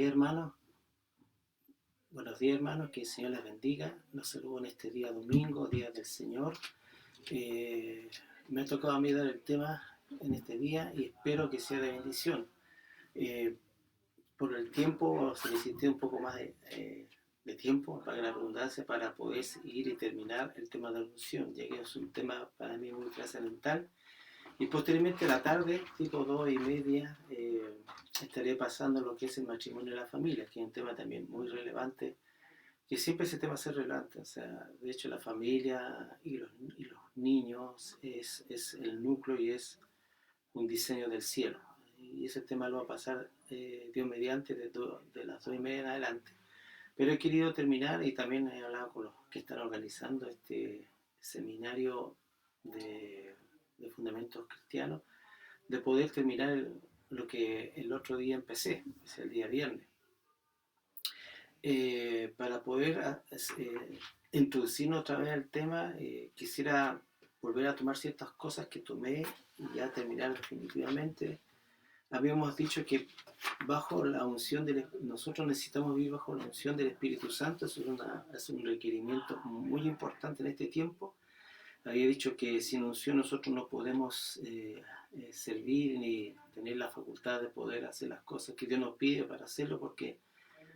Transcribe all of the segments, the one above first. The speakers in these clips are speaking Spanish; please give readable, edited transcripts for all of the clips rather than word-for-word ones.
días, hermanos. Buenos días, hermanos. Que el Señor les bendiga. Los saludo en este día domingo, día del Señor. Me ha tocado a mí dar el tema en este día y espero que sea de bendición. Eh, por el tiempo, solicité un poco más de tiempo, para la redundancia, para poder ir y terminar el tema de la unción, ya que es un tema para mí muy trascendental. Y posteriormente a la tarde, tipo 2:30, estaré pasando lo que es el matrimonio de la familia, que es un tema también muy relevante, que siempre ese tema va a ser relevante. O sea, de hecho la familia y los niños es el núcleo y es un diseño del cielo. Y ese tema lo va a pasar Dios mediante de las 2:30 en adelante. Pero he querido terminar y también he hablado con los que están organizando este seminario de, de fundamentos cristianos, de poder terminar lo que el otro día empecé, es el día viernes, para poder introducirnos otra vez al tema. Quisiera volver a tomar ciertas cosas que tomé y ya terminar definitivamente. Habíamos dicho que bajo la unción nosotros necesitamos vivir bajo la unción del Espíritu Santo. Es un requerimiento muy importante en este tiempo. Había dicho que sin unción nosotros no podemos servir ni tener la facultad de poder hacer las cosas que Dios nos pide para hacerlo, porque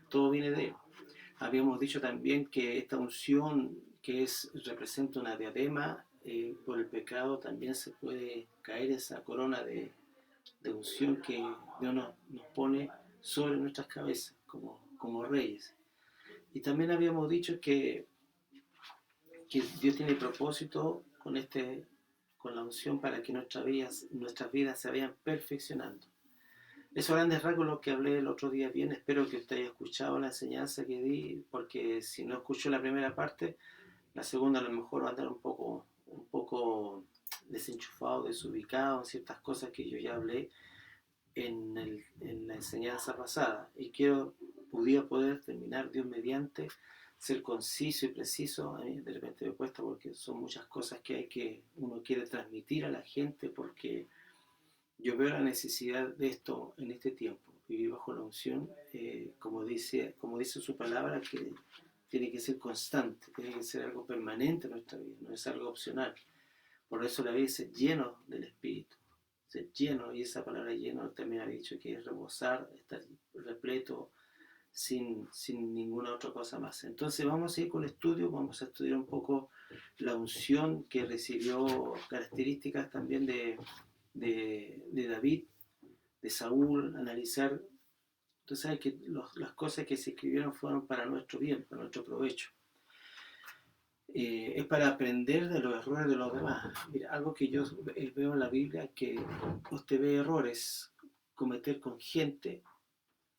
todo viene de Él. Habíamos dicho también que esta unción, que representa una diadema, por el pecado también se puede caer esa corona de unción que Dios nos pone sobre nuestras cabezas como reyes. Y también habíamos dicho que Dios tiene propósito con la unción para que nuestras vidas se vayan perfeccionando. Eso a grandes rasgos lo que hablé el otro día bien. Espero que usted haya escuchado la enseñanza que di, porque si no escuchó la primera parte, la segunda a lo mejor va a andar un poco desenchufado, desubicado en ciertas cosas que yo ya hablé en la enseñanza pasada. Y pudiera poder terminar Dios mediante, ser conciso y preciso. A mí de repente me cuesta porque son muchas cosas que uno quiere transmitir a la gente, porque yo veo la necesidad de esto en este tiempo, vivir bajo la unción, como dice su palabra, que tiene que ser constante, tiene que ser algo permanente en nuestra vida, no es algo opcional. Por eso la vida es lleno del Espíritu, ser lleno, y esa palabra lleno también ha dicho que es rebosar, estar repleto, sin ninguna otra cosa más. Entonces vamos a ir con el estudio, vamos a estudiar un poco la unción que recibió, características también de David, de Saúl, analizar. Tú sabes que las cosas que se escribieron fueron para nuestro bien, para nuestro provecho. Es para aprender de los errores de los demás. Mira, algo que yo veo en la Biblia, que usted ve errores cometer con gente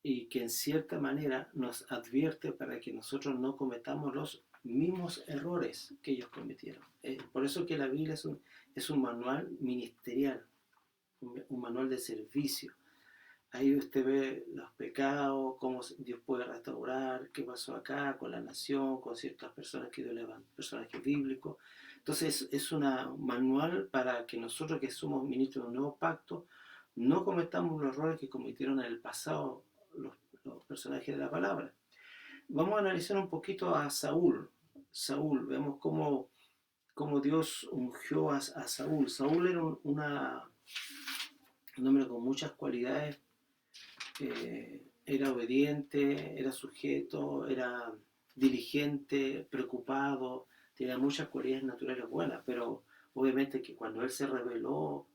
y que en cierta manera nos advierte para que nosotros no cometamos los mismos errores que ellos cometieron. Por eso que la Biblia es un manual ministerial, un manual de servicio. Ahí usted ve los pecados, cómo Dios puede restaurar, qué pasó acá con la nación, con ciertas personas que Dios levanta, personajes bíblicos. Entonces es un manual para que nosotros, que somos ministros de un nuevo pacto, no cometamos los errores que cometieron en el pasado los personajes de la palabra. Vamos a analizar un poquito a Saúl. Vemos cómo Dios ungió a Saúl. Saúl era un hombre con muchas cualidades. Era obediente, era sujeto, era diligente, preocupado, tenía muchas cualidades naturales buenas, pero obviamente que cuando él se rebeló,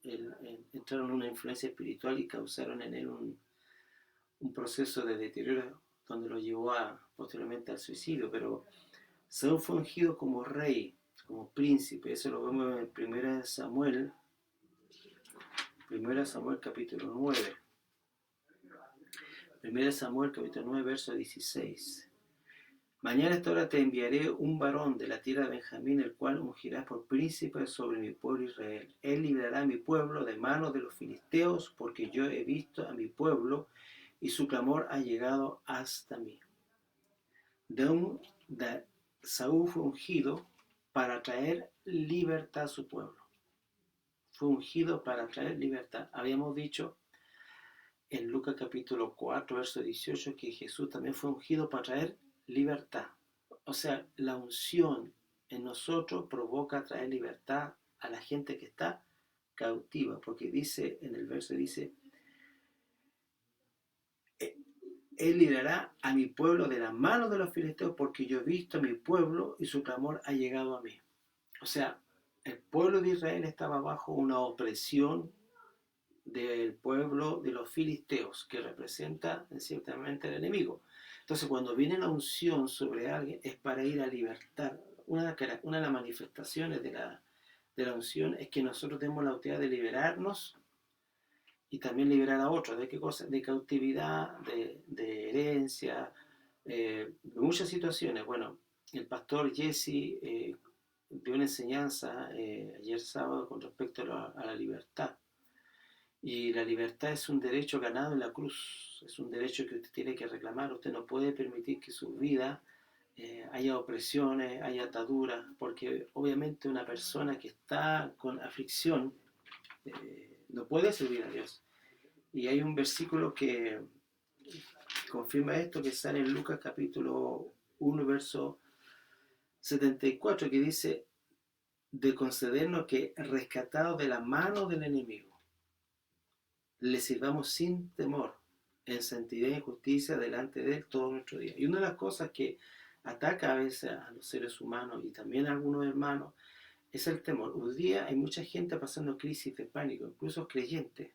entraron en una influencia espiritual y causaron en él un proceso de deterioro donde lo llevó posteriormente al suicidio. Pero Saúl fue ungido como rey, como príncipe. Eso lo vemos en 1 Samuel capítulo 9. 1 Samuel capítulo 9, verso 16. Mañana a esta hora te enviaré un varón de la tierra de Benjamín, el cual ungirás por príncipe sobre mi pueblo Israel. Él librará a mi pueblo de manos de los filisteos, porque yo he visto a mi pueblo y su clamor ha llegado hasta mí. Saúl fue ungido para traer libertad a su pueblo. Fue ungido para traer libertad. Habíamos dicho en Lucas capítulo 4, verso 18, que Jesús también fue ungido para traer libertad. O sea, la unción en nosotros provoca traer libertad a la gente que está cautiva, porque dice, en el verso dice, Él librará a mi pueblo de la mano de los filisteos, porque yo he visto a mi pueblo y su clamor ha llegado a mí. O sea, el pueblo de Israel estaba bajo una opresión del pueblo de los filisteos, que representa ciertamente el enemigo. Entonces, cuando viene la unción sobre alguien, es para ir a libertar. Una de las manifestaciones de la unción es que nosotros tenemos la autoridad de liberarnos y también liberar a otros. ¿De qué cosa? De cautividad, de herencia, de muchas situaciones. Bueno, el pastor Jesse dio una enseñanza ayer sábado con respecto a la libertad. Y la libertad es un derecho ganado en la cruz, es un derecho que usted tiene que reclamar. Usted no puede permitir que su vida haya opresiones, haya ataduras, porque obviamente una persona que está con aflicción no puede servir a Dios. Y hay un versículo que confirma esto, que sale en Lucas capítulo 1, verso 74, que dice, de concedernos que rescatados de la mano del enemigo, le sirvamos sin temor, en santidad y justicia delante de Él todo nuestro día. Y una de las cosas que ataca a veces a los seres humanos y también a algunos hermanos es el temor. Hoy día hay mucha gente pasando crisis de pánico, incluso creyentes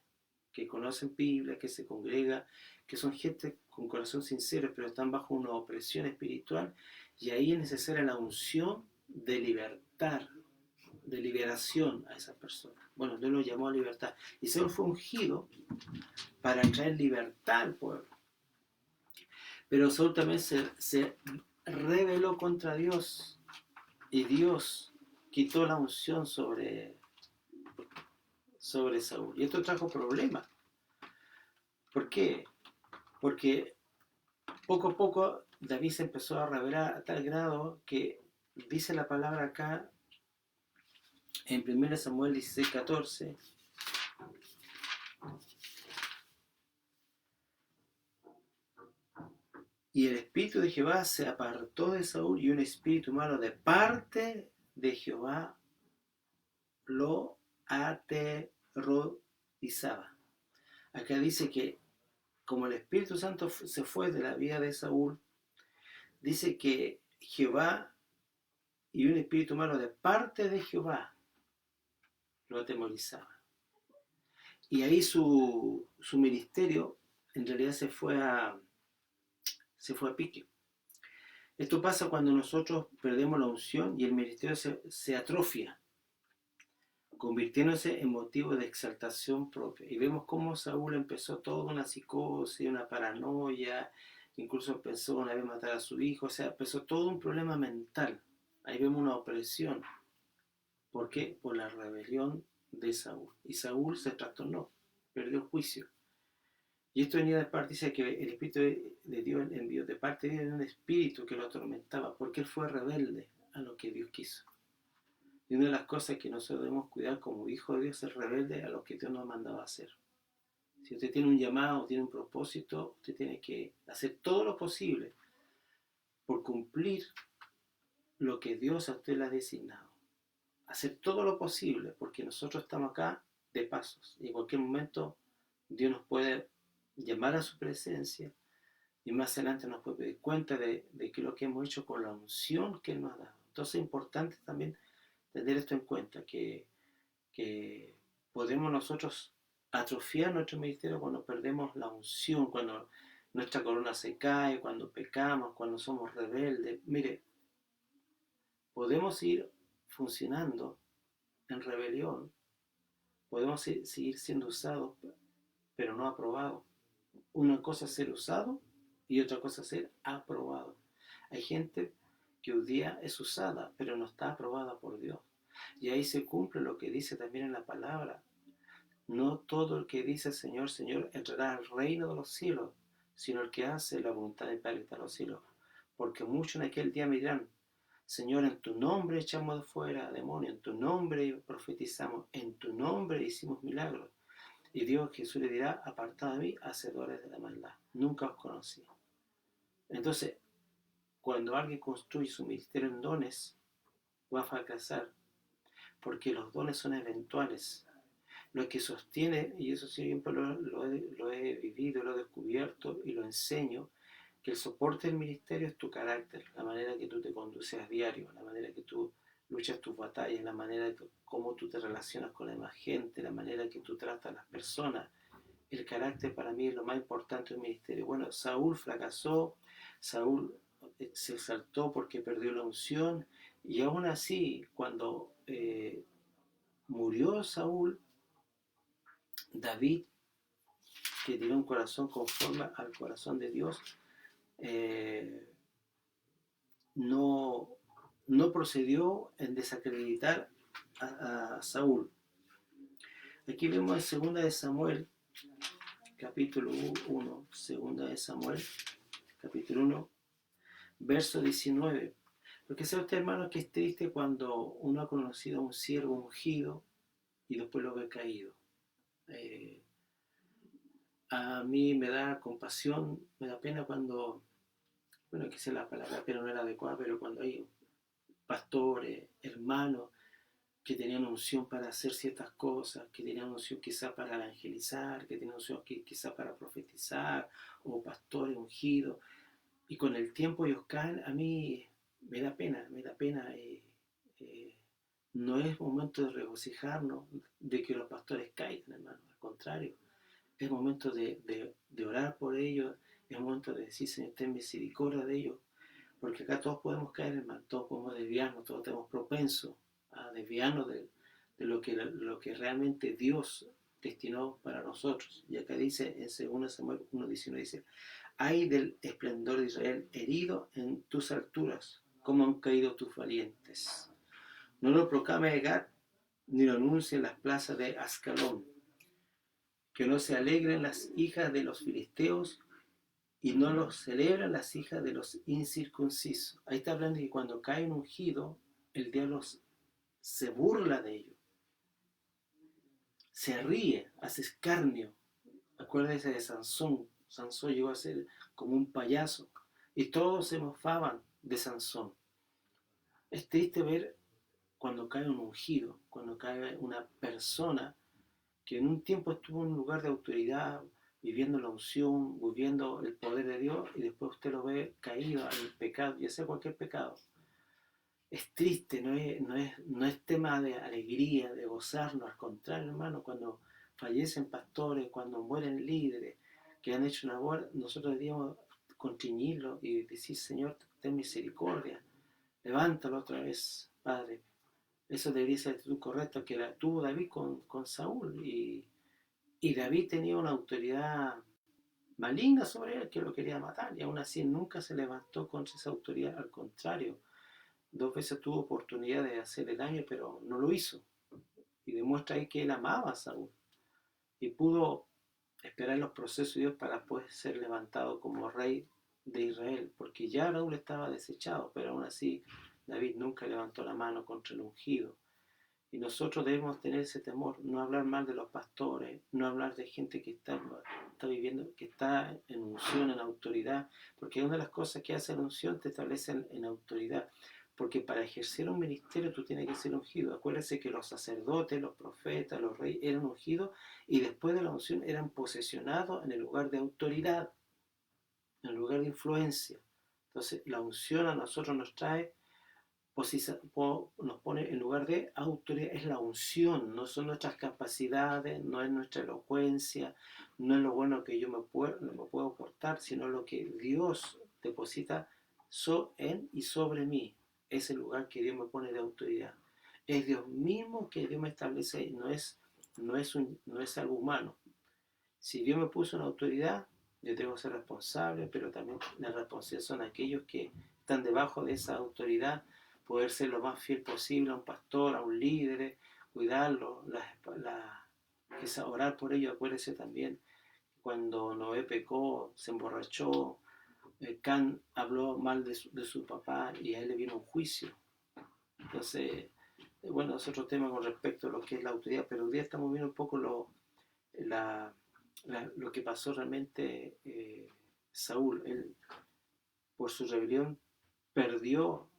que conocen Biblia, que se congrega, que son gente con corazón sincero, pero están bajo una opresión espiritual, y ahí es necesaria la unción de libertar, de liberación a esas personas. Bueno, Dios lo llamó a libertad. Y Saúl fue ungido para traer libertad al pueblo. Pero Saúl también se rebeló contra Dios, y Dios quitó la unción sobre Saúl. Y esto trajo problemas. ¿Por qué? Porque poco a poco David se empezó a rebelar a tal grado que dice la palabra acá en 1 Samuel 16:14. Y el espíritu de Jehová se apartó de Saúl, y un espíritu malo de parte de Jehová lo aterrorizaba. Acá dice que como el Espíritu Santo se fue de la vida de Saúl, dice que Jehová y un espíritu malo de parte de Jehová lo atemorizaba. Y ahí su ministerio en realidad se fue a pique. Esto pasa cuando nosotros perdemos la unción y el ministerio se atrofia, convirtiéndose en motivo de exaltación propia. Y vemos cómo Saúl empezó toda una psicosis, una paranoia, incluso pensó una vez matar a su hijo, o sea, empezó todo un problema mental. Ahí vemos una opresión. ¿Por qué? Por la rebelión de Saúl. Y Saúl se trastornó, perdió el juicio. Y esto venía de parte, dice que el Espíritu de Dios envió de parte de Dios un espíritu que lo atormentaba, porque él fue rebelde a lo que Dios quiso. Y una de las cosas que nosotros debemos cuidar como hijo de Dios es rebelde a lo que Dios nos mandaba a hacer. Si usted tiene un llamado, tiene un propósito, usted tiene que hacer todo lo posible por cumplir lo que Dios a usted le ha designado. Hacer todo lo posible, porque nosotros estamos acá de pasos. Y en cualquier momento Dios nos puede llamar a su presencia y más adelante nos puede pedir cuenta de que lo que hemos hecho con la unción que Él nos ha dado. Entonces es importante también tener esto en cuenta, que podemos nosotros atrofiar nuestro ministerio cuando perdemos la unción, cuando nuestra corona se cae, cuando pecamos, cuando somos rebeldes. Mire, podemos ir funcionando en rebelión, podemos seguir siendo usados, pero no aprobados. Una cosa es ser usado y otra cosa es ser aprobado. Hay gente que hoy día es usada, pero no está aprobada por Dios. Y ahí se cumple lo que dice también en la palabra. No todo el que dice Señor, Señor entrará al reino de los cielos, sino el que hace la voluntad del Padre que está en los cielos. Porque muchos en aquel día me dirán, Señor, en tu nombre echamos de fuera demonios, en tu nombre profetizamos, en tu nombre hicimos milagros. Y Dios, Jesús le dirá, apartad de mí, hacedores de la maldad. Nunca os conocí. Entonces, cuando alguien construye su ministerio en dones, va a fracasar, porque los dones son eventuales. Lo que sostiene, y eso siempre lo he vivido, lo he descubierto y lo enseño, que el soporte del ministerio es tu carácter, la manera que tú te conduces a diario, la manera que tú luchas tus batallas, la manera cómo tú te relacionas con la demás gente, la manera que tú tratas a las personas. El carácter para mí es lo más importante del ministerio. Bueno, Saúl fracasó, Saúl se exaltó porque perdió la unción, y aún así, cuando murió Saúl, David, que tiene un corazón conforme al corazón de Dios, eh, no, no procedió en desacreditar a Saúl. Aquí vemos en 2 de Samuel, capítulo 1, 2 de Samuel, capítulo 1, verso 19. Porque sabe usted, hermano, que es triste cuando uno ha conocido a un siervo ungido y después lo ve caído. A mí me da compasión, me da pena cuando, bueno, quizá la palabra pero no era adecuada, pero cuando hay pastores, hermanos, que tenían unción para hacer ciertas cosas, que tenían unción quizá para evangelizar, que tenían unción quizá para profetizar, o pastores ungidos, y con el tiempo ellos caen, a mí me da pena, me da pena. No es momento de regocijarnos de que los pastores caigan, hermano, al contrario, es momento de orar por ellos, es momento de decir, Señor, ten misericordia de ellos, porque acá todos podemos caer, hermano, todos podemos desviarnos, todos tenemos propenso a desviarnos de lo que realmente Dios destinó para nosotros. Y acá dice en 2 Samuel 1:19, dice, ay del esplendor de Israel herido en tus alturas, como han caído tus valientes. No lo proclame Gad, ni lo anuncie en las plazas de Ascalón. Que no se alegren las hijas de los filisteos y no los celebran las hijas de los incircuncisos. Ahí está hablando de que cuando cae un ungido, el diablo se burla de ellos, se ríe, hace escarnio. Acuérdense de Sansón. Sansón llegó a ser como un payaso y todos se mofaban de Sansón. Es triste ver cuando cae un ungido, cuando cae una persona que en un tiempo estuvo en un lugar de autoridad, viviendo la unción, viviendo el poder de Dios, y después usted lo ve caído en el pecado, ya sea cualquier pecado. Es triste, no es tema de alegría, de gozarnos, al contrario, hermano, cuando fallecen pastores, cuando mueren líderes que han hecho una labor, nosotros deberíamos contriñirlo y decir, Señor, ten misericordia, levántalo otra vez, Padre. Eso debería ser la actitud correcta que la tuvo David con Saúl, y David tenía una autoridad maligna sobre él que lo quería matar, y aún así nunca se levantó contra esa autoridad, al contrario, 2 veces tuvo oportunidad de hacerle daño, pero no lo hizo, y demuestra ahí que él amaba a Saúl, y pudo esperar los procesos de Dios para poder ser levantado como rey de Israel, porque ya Saúl estaba desechado, pero aún así David nunca levantó la mano contra el ungido. Y nosotros debemos tener ese temor, no hablar mal de los pastores, no hablar de gente que está viviendo, que está en unción, en autoridad, porque una de las cosas que hace la unción te establece en autoridad, porque para ejercer un ministerio tú tienes que ser ungido. Acuérdense que los sacerdotes, los profetas, los reyes eran ungidos y después de la unción eran posesionados en el lugar de autoridad, en el lugar de influencia. Entonces la unción a nosotros nos trae, nos pone en lugar de autoridad, es la unción, no son nuestras capacidades, no es nuestra elocuencia, no es lo bueno que yo me puedo aportar, sino lo que Dios deposita en y sobre mí. Es el lugar que Dios me pone de autoridad. Es Dios mismo que Dios me establece, no es algo humano. Si Dios me puso una autoridad, yo tengo que ser responsable, pero también las responsables son aquellos que están debajo de esa autoridad, poder ser lo más fiel posible a un pastor, a un líder, cuidarlo, orar por ellos. Acuérdense también cuando Noé pecó, se emborrachó, Can habló mal de su papá y a él le vino un juicio. Entonces, bueno, es otro tema con respecto a lo que es la autoridad, pero hoy día estamos viendo un poco lo que pasó realmente Saúl. Él, por su rebelión, perdió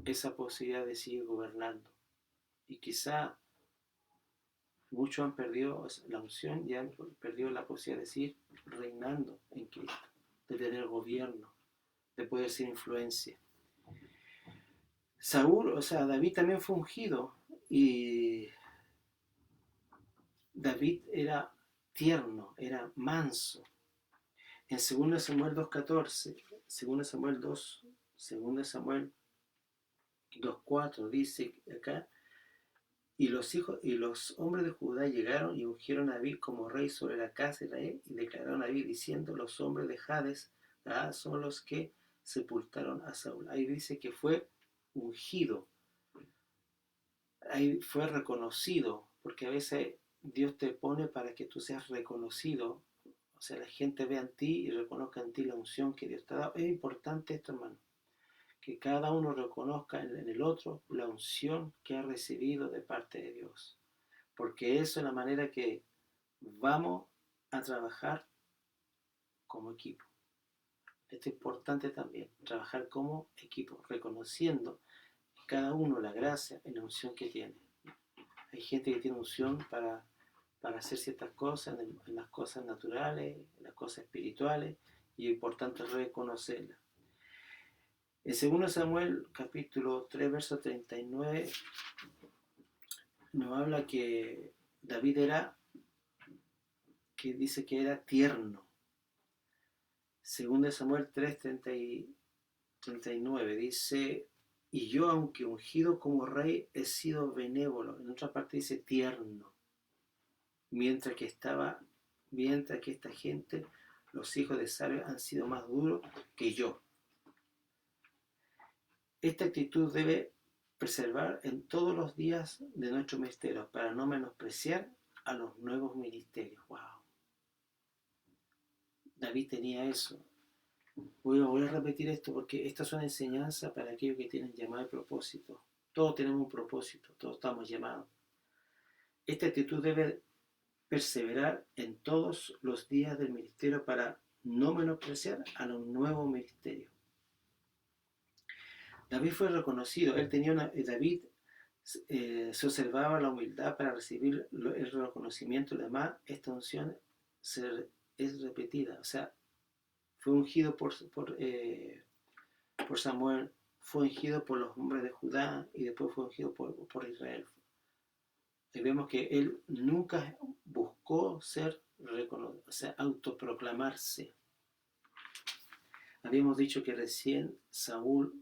esa posibilidad de seguir gobernando. Y quizá muchos han perdido la unción y han perdido la posibilidad de seguir reinando en Cristo, de tener gobierno, de poder ser influencia. Saúl, o sea, David también fue ungido y David era tierno, era manso. En 2 Samuel 2.14, 2 Samuel 2, 2 Samuel 2.4 dice acá, y los hombres de Judá llegaron y ungieron a David como rey sobre la casa de Israel y declararon a David diciendo, los hombres de Jades son los que sepultaron a Saúl. Ahí dice que fue ungido, ahí fue reconocido, porque a veces Dios te pone para que tú seas reconocido, o sea, la gente vea en ti y reconozca en ti la unción que Dios te ha dado. Es importante esto, hermano, que cada uno reconozca en el otro la unción que ha recibido de parte de Dios, porque eso es la manera que vamos a trabajar como equipo. Esto es importante también, trabajar como equipo, reconociendo cada uno la gracia y la unción que tiene. Hay gente que tiene unción para hacer ciertas cosas, en las cosas naturales, en las cosas espirituales, y es importante reconocerlas. En 2 Samuel capítulo 3, verso 39, nos habla que David dice que era tierno. 2 Samuel 3, 39 dice, y yo, aunque ungido como rey, he sido benévolo. En otra parte dice tierno. Mientras que esta gente, los hijos de Sara, han sido más duros que yo. Esta actitud debe preservar en todos los días de nuestro ministerio para no menospreciar a los nuevos ministerios. ¡Wow! David tenía eso. Voy a repetir esto porque esta es una enseñanza para aquellos que tienen llamado y propósito. Todos tenemos un propósito, todos estamos llamados. Esta actitud debe perseverar en todos los días del ministerio para no menospreciar a los nuevos ministerios. David fue reconocido, David se observaba la humildad para recibir el reconocimiento. Además, esta unción es repetida, o sea, fue ungido por Samuel, fue ungido por los hombres de Judá y después fue ungido por Israel. Y vemos que él nunca buscó ser reconocido, o sea, autoproclamarse. Habíamos dicho que recién Saúl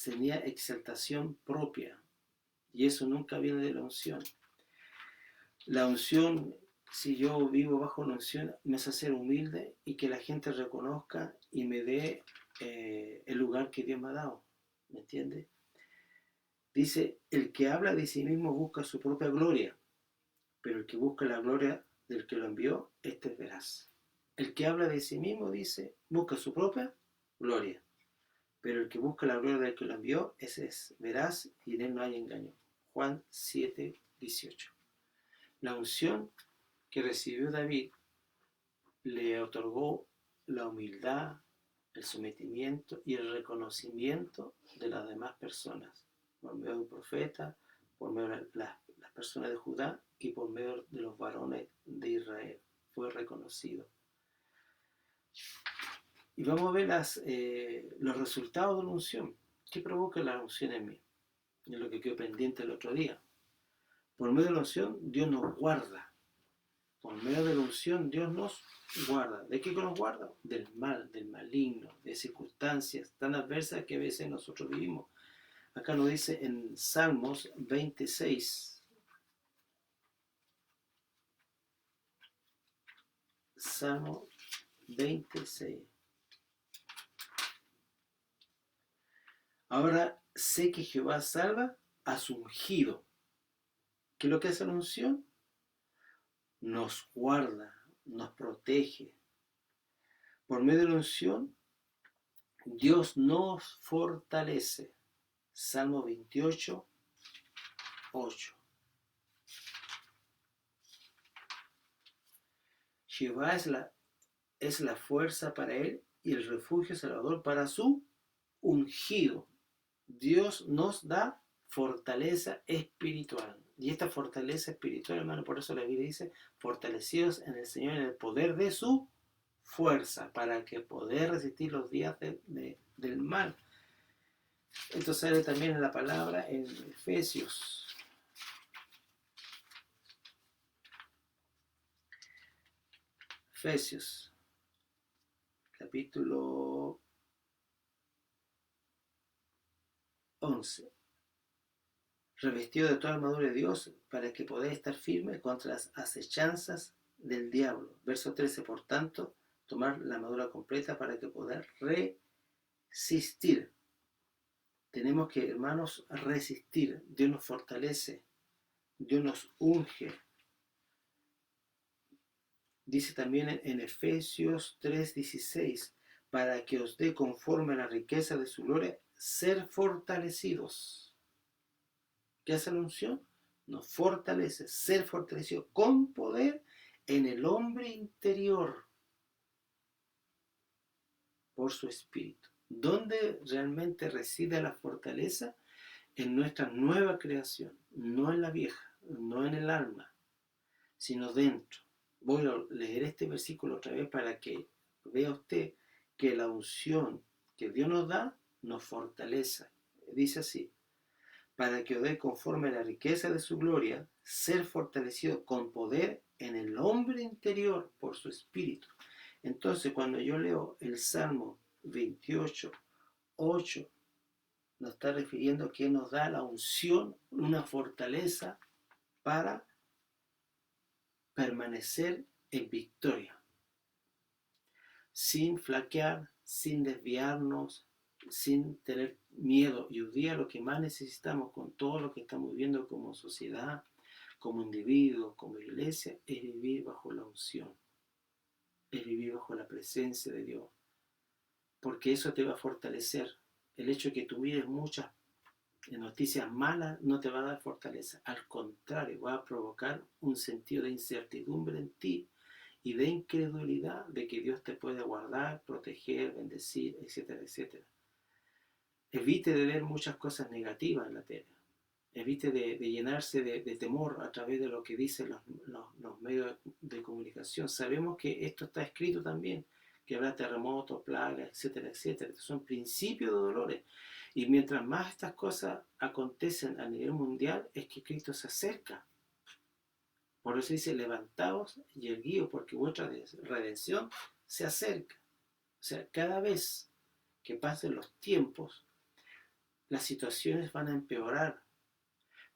tenía exaltación propia y eso nunca viene de la unción. La unción, si yo vivo bajo la unción, me hace ser humilde y que la gente reconozca y me dé el lugar que Dios me ha dado. ¿Me entiende? Dice, el que habla de sí mismo busca su propia gloria, pero el que busca la gloria del que lo envió, este es veraz. El que habla de sí mismo, dice, busca su propia gloria, pero el que busca la gloria del que lo envió, ese es veraz y en él no hay engaño. Juan 7, 18. La unción que recibió David le otorgó la humildad, el sometimiento y el reconocimiento de las demás personas, por medio de un profeta, por medio de las personas de Judá y por medio de los varones de Israel. Fue reconocido. Y vamos a ver los resultados de la unción. ¿Qué provoca la unción en mí? Es lo que quedó pendiente el otro día. Por medio de la unción, Dios nos guarda. Por medio de la unción, Dios nos guarda. ¿De qué nos guarda? Del mal, del maligno, de circunstancias tan adversas que a veces nosotros vivimos. Acá lo dice en Salmos 26. Salmo 26. Ahora sé que Jehová salva a su ungido. ¿Qué es lo que hace la unción? Nos guarda, nos protege. Por medio de la unción, Dios nos fortalece. Salmo 28, 8. Jehová es la fuerza para él y el refugio salvador para su ungido. Dios nos da fortaleza espiritual. Y esta fortaleza espiritual, hermano, por eso la Biblia dice, fortalecidos en el Señor en el poder de su fuerza, para que poder resistir los días del mal. Esto sale también en la palabra en Efesios. Efesios, capítulo 11. Revestido de toda armadura de Dios para que podáis estar firmes contra las acechanzas del diablo. Verso 13, por tanto, tomar la armadura completa para que podáis resistir. Tenemos que, hermanos, resistir. Dios nos fortalece, Dios nos unge. Dice también en Efesios 3:16, para que os dé conforme a la riqueza de su gloria, ser fortalecidos. ¿Qué hace la unción? Nos fortalece, ser fortalecido con poder en el hombre interior por su espíritu. ¿Dónde realmente reside la fortaleza? En nuestra nueva creación, no en la vieja, no en el alma, sino dentro. Voy a leer este versículo otra vez para que vea usted que la unción que Dios nos da nos fortalece. Dice así, para que os dé conforme a la riqueza de su gloria, ser fortalecido con poder en el hombre interior por su espíritu. Entonces, cuando yo leo el Salmo 28, 8, nos está refiriendo a que nos da la unción, una fortaleza para permanecer en victoria, sin flaquear, sin desviarnos, sin tener miedo. Y hoy día lo que más necesitamos con todo lo que estamos viviendo como sociedad, como individuos, como iglesia, es vivir bajo la unción, es vivir bajo la presencia de Dios, porque eso te va a fortalecer. El hecho de que tú mires muchas noticias malas no te va a dar fortaleza, al contrario, va a provocar un sentido de incertidumbre en ti y de incredulidad de que Dios te puede guardar, proteger, bendecir, etcétera, etcétera. Evite de ver muchas cosas negativas en la tele. Evite de llenarse de temor a través de lo que dicen los medios de comunicación. Sabemos que esto está escrito también, que habrá terremotos, plagas, etcétera, etcétera. Estos son principios de dolores. Y mientras más estas cosas acontecen a nivel mundial, es que Cristo se acerca. Por eso dice, levantaos y erguíos, porque vuestra redención se acerca. O sea, cada vez que pasen los tiempos, las situaciones van a empeorar,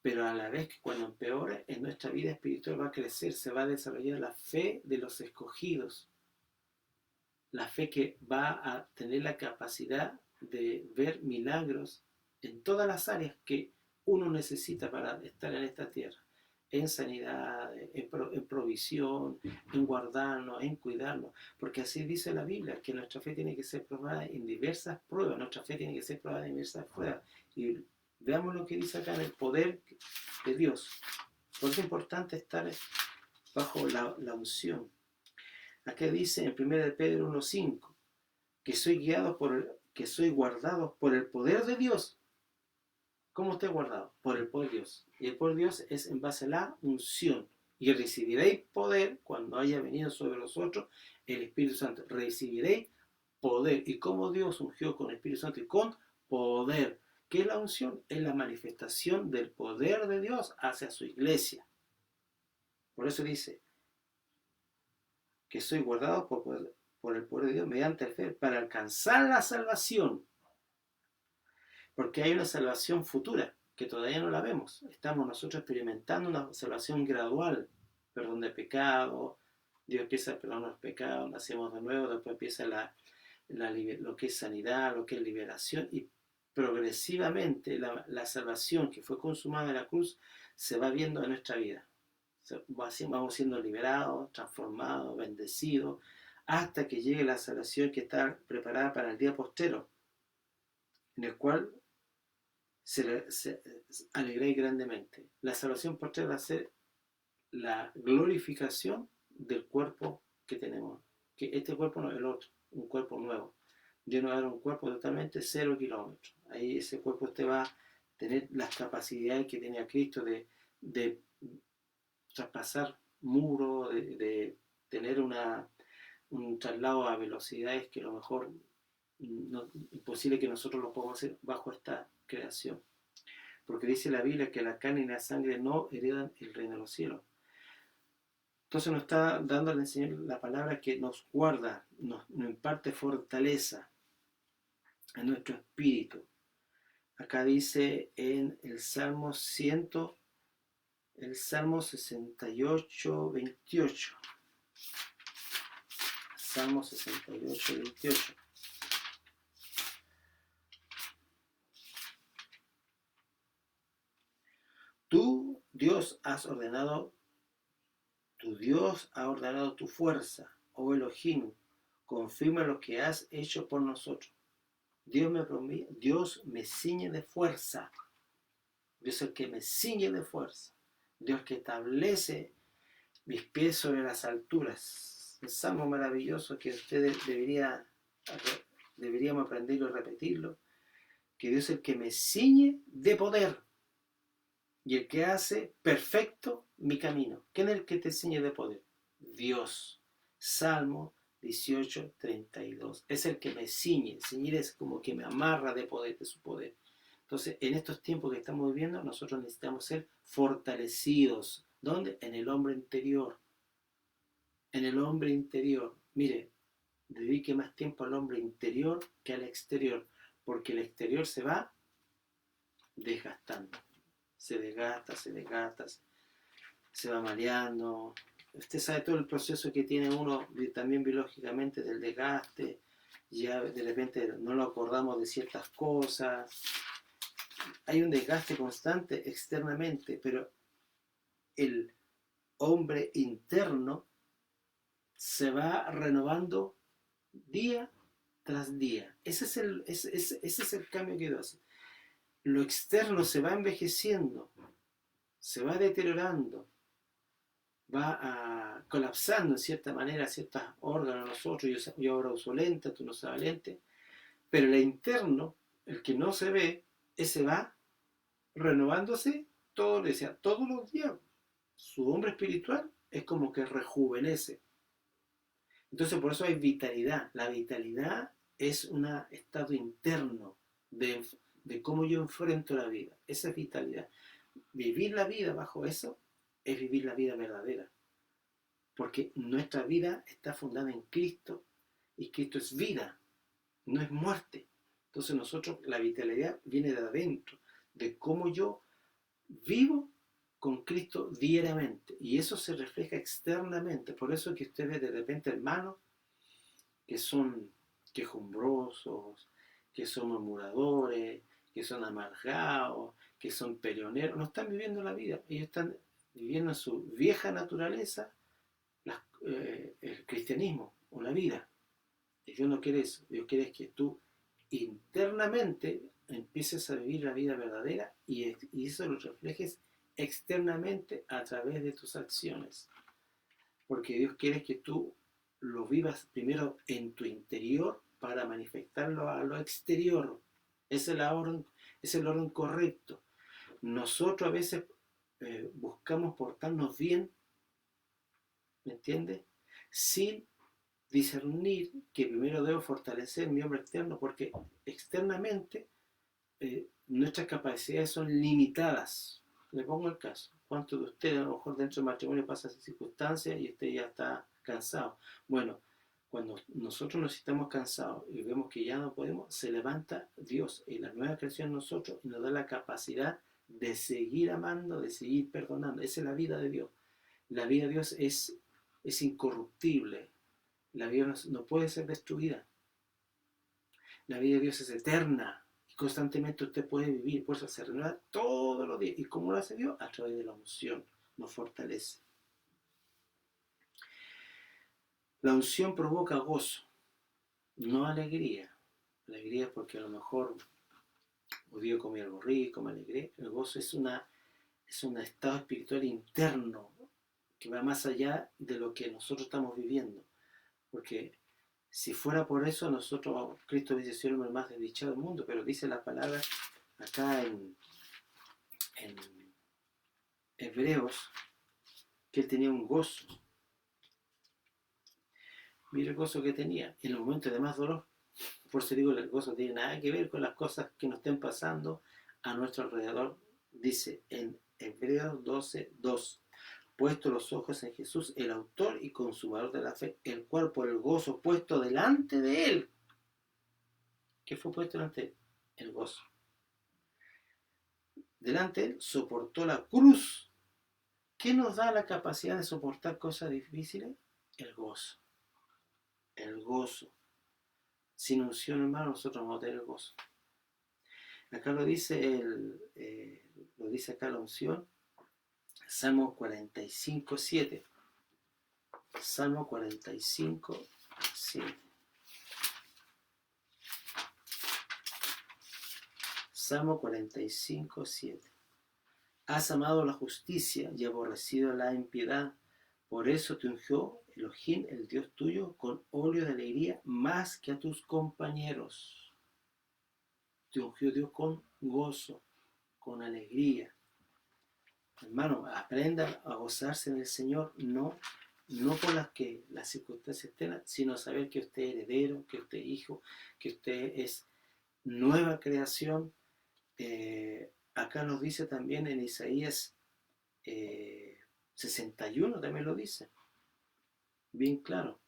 pero a la vez que cuando empeore, en nuestra vida espiritual va a crecer, se va a desarrollar la fe de los escogidos, la fe que va a tener la capacidad de ver milagros en todas las áreas que uno necesita para estar en esta tierra, en sanidad, en provisión, en guardarnos, en cuidarnos, porque así dice la Biblia, que nuestra fe tiene que ser probada en diversas pruebas, nuestra fe tiene que ser probada en diversas pruebas, y veamos lo que dice acá en el poder de Dios. Por eso es importante estar bajo la unción. Acá dice en 1 Pedro 1:5 que que soy guardado por el poder de Dios. ¿Cómo esté guardado? Por el poder de Dios. Y el poder de Dios es en base a la unción. Y recibiréis poder cuando haya venido sobre vosotros el Espíritu Santo. Recibiréis poder. ¿Y cómo Dios ungió con el Espíritu Santo? Y con poder. ¿Qué es la unción? Es la manifestación del poder de Dios hacia su iglesia. Por eso dice que soy guardado por el poder de Dios mediante el fe para alcanzar la salvación. Porque hay una salvación futura que todavía no la vemos. Estamos nosotros experimentando una salvación gradual, perdón de pecado, Dios empieza a perdonar los pecados, nacemos de nuevo, después empieza lo que es sanidad, lo que es liberación, y progresivamente la salvación que fue consumada en la cruz se va viendo en nuestra vida. Vamos siendo liberados, transformados, bendecidos, hasta que llegue la salvación que está preparada para el día postrero, en el cual se alegréis grandemente. La salvación postrera va a ser la glorificación del cuerpo que tenemos, que este cuerpo no es el otro, un cuerpo nuevo. Dios nos va a dar un cuerpo totalmente 0 kilómetros. Ahí ese cuerpo usted va a tener las capacidades que tenía Cristo de traspasar muros, de tener un traslado a velocidades que a lo mejor no, imposible que nosotros lo podamos hacer bajo esta creación. Porque dice la Biblia que la carne y la sangre no heredan el reino de los cielos. Entonces nos está dando al Señor la palabra que nos guarda, nos imparte fortaleza a nuestro espíritu. Acá dice en el Salmo 68, 28. Salmo 68, 28. Tú, Dios, tu Dios ha ordenado tu fuerza, oh Elohim, confirma lo que has hecho por nosotros. Dios me ciñe de fuerza. Dios es el que me ciñe de fuerza. Dios que establece mis pies sobre las alturas. Un salmo maravilloso que ustedes deberíamos aprenderlo y repetirlo. Que Dios es el que me ciñe de poder y el que hace perfecto mi camino. ¿Quién es el que te ciñe de poder? Dios. Salmo 18, 32. Es el que me ciñe. Ciñir es como que me amarra de poder, de su poder. Entonces, en estos tiempos que estamos viviendo, nosotros necesitamos ser fortalecidos. ¿Dónde? En el hombre interior. En el hombre interior. Mire, dedique más tiempo al hombre interior que al exterior, porque el exterior se va desgastando. Se desgasta, se va mareando. Usted sabe todo el proceso que tiene uno también biológicamente del desgaste. Ya de repente no lo acordamos de ciertas cosas. Hay un desgaste constante externamente, pero el hombre interno se va renovando día tras día. Ese es el cambio que Dios hace. Lo externo se va envejeciendo, se va deteriorando, va colapsando en cierta manera ciertos órganos nosotros. Yo ahora uso lentes, tú no usas lentes, pero el interno, el que no se ve, ese va renovándose todos los días. Su hombre espiritual es como que rejuvenece. Entonces por eso hay vitalidad. La vitalidad es un estado interno de cómo yo enfrento la vida. Esa es vitalidad. Vivir la vida bajo eso es vivir la vida verdadera. Porque nuestra vida está fundada en Cristo y Cristo es vida, no es muerte. Entonces nosotros, la vitalidad viene de adentro, de cómo yo vivo con Cristo diariamente, y eso se refleja externamente. Por eso que usted ve de repente hermanos que son quejumbrosos, que son murmuradores, que son amargados, que son peleoneros, no están viviendo la vida, ellos están viviendo su vieja naturaleza, el cristianismo o la vida. Y Dios no quiere eso. Dios quiere que tú internamente empieces a vivir la vida verdadera y eso lo reflejes externamente a través de tus acciones. Porque Dios quiere que tú lo vivas primero en tu interior para manifestarlo a lo exterior. Ese es el orden correcto. Nosotros a veces buscamos portarnos bien, ¿me entiendes? Sin discernir que primero debo fortalecer mi hombre externo, porque externamente nuestras capacidades son limitadas. Le pongo el caso. ¿Cuántos de ustedes a lo mejor dentro del matrimonio pasa esas circunstancias y usted ya está cansado? Bueno, cuando nosotros nos estamos cansados y vemos que ya no podemos, se levanta Dios y la nueva creación en nosotros y nos da la capacidad de seguir amando, de seguir perdonando. Esa es la vida de Dios. La vida de Dios es incorruptible. La vida no puede ser destruida. La vida de Dios es eterna y constantemente usted puede vivir. Por eso se renueva todos los días. ¿Y cómo lo hace Dios? A través de la unción. Nos fortalece. La unción provoca gozo, no alegría. Alegría es porque a lo mejor hoy día comí algo rico, me alegré. El gozo es un estado espiritual interno que va más allá de lo que nosotros estamos viviendo. Porque si fuera por eso, nosotros, Cristo hubiese sido el hombre más desdichado del mundo, pero dice la palabra acá en Hebreos que él tenía un gozo. Mira el gozo que tenía en los momentos de más dolor. Por eso digo, el gozo no tiene nada que ver con las cosas que nos estén pasando a nuestro alrededor. Dice en Hebreos 12:2, puesto los ojos en Jesús, el autor y consumador de la fe, el cual por el gozo puesto delante de él, ¿qué fue puesto delante de él? El gozo. Delante de él soportó la cruz. ¿Qué nos da la capacidad de soportar cosas difíciles? El gozo. El gozo. Sin unción, hermano, nosotros vamos a tener el gozo. Acá lo dice lo dice acá la unción, Salmo 45:7. Salmo 45:7. Salmo 45:7. Has amado la justicia y aborrecido la impiedad. Por eso te ungió Elohim, el Dios tuyo, con óleo de alegría más que a tus compañeros. Te ungió Dios con gozo, con alegría. Hermano, aprenda a gozarse en el Señor, no por las circunstancias externas, sino saber que usted es heredero, que usted es hijo, que usted es nueva creación. Acá nos dice también en Isaías 61, también lo dice, bien claro.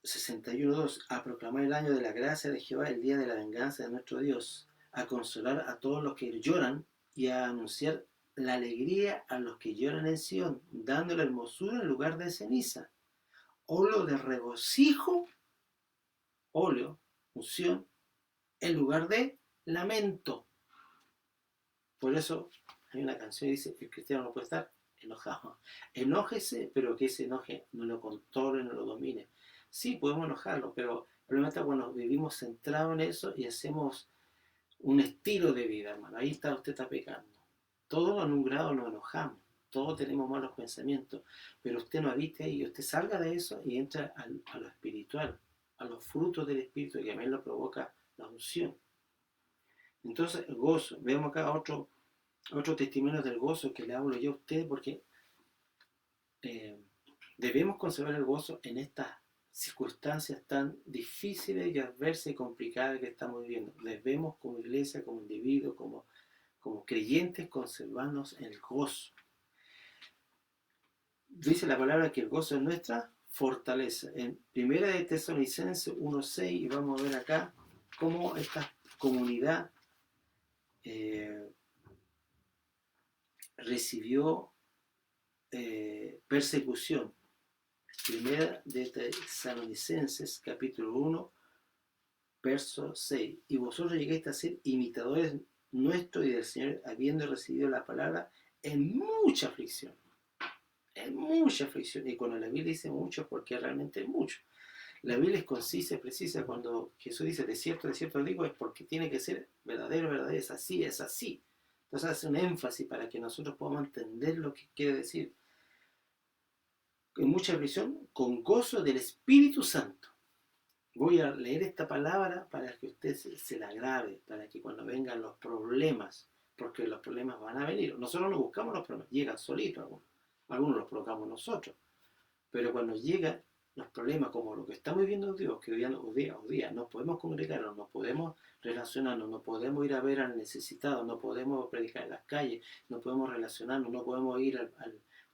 61:2, a proclamar el año de la gracia de Jehová, el día de la venganza de nuestro Dios, a consolar a todos los que lloran y a anunciar la alegría a los que lloran en Sión, dándole hermosura en lugar de ceniza, óleo de regocijo, óleo, unción, en lugar de lamento. Por eso hay una canción que dice que el cristiano no puede estar enojado. Enójese, pero que ese enoje no lo controle, no lo domine. Sí, podemos enojarlo, pero el problema está cuando vivimos centrados en eso y hacemos un estilo de vida, hermano. Ahí usted está pecando. Todos en un grado nos enojamos, todos tenemos malos pensamientos, pero usted no habite ahí, usted salga de eso y entra a lo espiritual, a los frutos del Espíritu, que también lo provoca la unción. Entonces, el gozo. Vemos acá otro testimonio del gozo que le hablo yo a usted, porque debemos conservar el gozo en estas circunstancias tan difíciles y adversas y complicadas que estamos viviendo. Debemos, como iglesia, como individuo, como creyentes, conservarnos en el gozo. Dice la palabra que el gozo es nuestra fortaleza. En 1 de Tesalonicenses 1:6, y vamos a ver acá cómo esta comunidad recibió persecución. 1 de Tesalonicenses capítulo 1 verso 6, y vosotros llegaste a ser imitadores nuestros y del Señor, habiendo recibido la palabra en mucha aflicción, y cuando la Biblia dice mucho, porque realmente es mucho. La Biblia es concisa y precisa. Cuando Jesús dice de cierto digo, es porque tiene que ser verdadero, es así, es así. Entonces hace un énfasis para que nosotros podamos entender lo que quiere decir. En mucha aflicción, con gozo del Espíritu Santo. Voy a leer esta palabra para que usted se la grabe, para que cuando vengan los problemas, porque los problemas van a venir. Nosotros no buscamos los problemas, llegan solitos algunos los provocamos nosotros. Pero cuando llegan los problemas como lo que estamos viviendo Dios, que hoy día no podemos congregarnos, no podemos relacionarnos, no podemos ir a ver al necesitado, no podemos predicar en las calles, no podemos relacionarnos, no podemos ir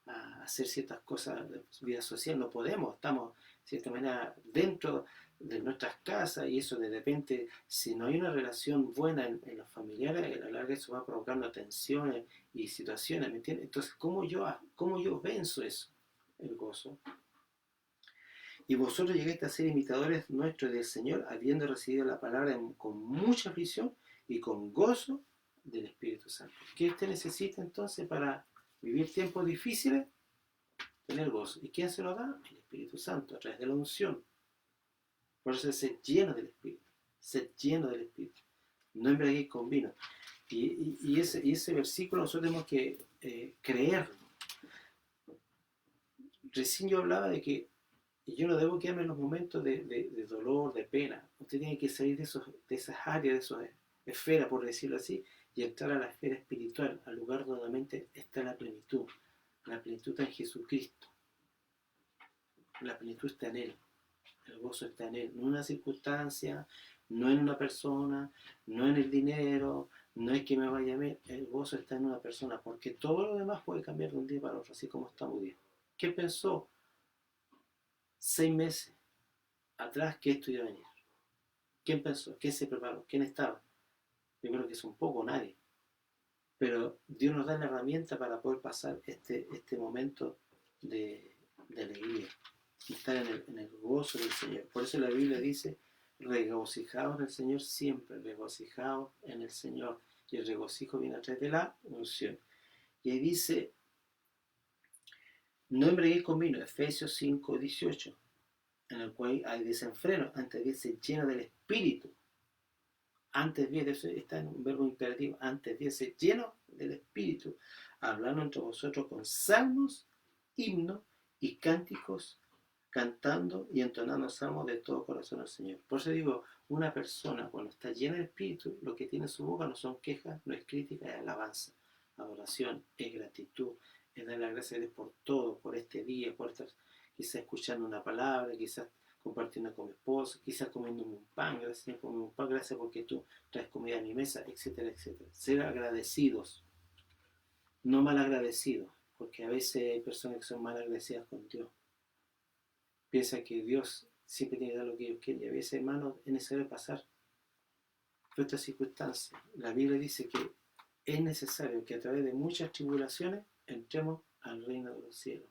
a hacer ciertas cosas de vida social, no podemos, estamos de cierta manera dentro de nuestras casas, y eso de repente, si no hay una relación buena en los familiares, a la larga eso va provocando tensiones y situaciones, ¿me entiendes? Entonces, ¿cómo yo venzo eso? El gozo. Y vosotros llegaste a ser imitadores nuestros del Señor, habiendo recibido la palabra con mucha aflicción y con gozo del Espíritu Santo. ¿Qué usted necesita entonces para vivir tiempos difíciles? Tener gozo. ¿Y quién se lo da? El Espíritu Santo, a través de la unción. Por eso es ser lleno del Espíritu. Ser lleno del Espíritu. No embriaguéis con vino. Y ese versículo nosotros tenemos que creerlo. recién yo hablaba de que yo no debo quedarme en los momentos de dolor, de pena. Usted tiene que salir de esas áreas, de esas esferas, por decirlo así, y entrar a la esfera espiritual, al lugar donde realmente está la plenitud. La plenitud está en Jesucristo. La plenitud está en Él. El gozo está en Él. No en una circunstancia, no en una persona, no en el dinero, no es que me vaya a ver. El gozo está en una persona, porque todo lo demás puede cambiar de un día para otro, así como estamos hoy día. ¿Qué pensó 6 meses atrás que esto iba a venir? ¿Quién pensó? ¿Quién se preparó? ¿Quién estaba? Yo creo que es un poco nadie. Pero Dios nos da la herramienta para poder pasar este momento de alegría y estar en el gozo del Señor. Por eso la Biblia dice, regocijaos en el Señor siempre, regocijaos en el Señor. Y el regocijo viene a través de la unción. Y ahí dice, no embriaguéis con vino, Efesios 5:18, en el cual hay desenfreno, antes de ser lleno del Espíritu. Antes bien, eso está en un verbo imperativo, antes bien ser lleno del Espíritu, hablando entre vosotros con salmos, himnos y cánticos, cantando y entonando salmos de todo corazón al Señor. Por eso digo, una persona cuando está llena del Espíritu, lo que tiene en su boca no son quejas, no es crítica, es alabanza, adoración, es gratitud, es dar las gracias a Dios por todo, por este día, por estar quizás escuchando una palabra, quizás compartiendo con mi esposo, quizás comiendo un pan, gracias por un pan, gracias porque tú traes comida a mi mesa, etcétera, etcétera. Ser agradecidos, no mal agradecidos, porque a veces hay personas que son mal agradecidas con Dios. Piensa que Dios siempre tiene que dar lo que ellos quieren, y a veces, hermanos, es necesario pasar por estas circunstancias. La Biblia dice que es necesario que a través de muchas tribulaciones entremos al reino de los cielos.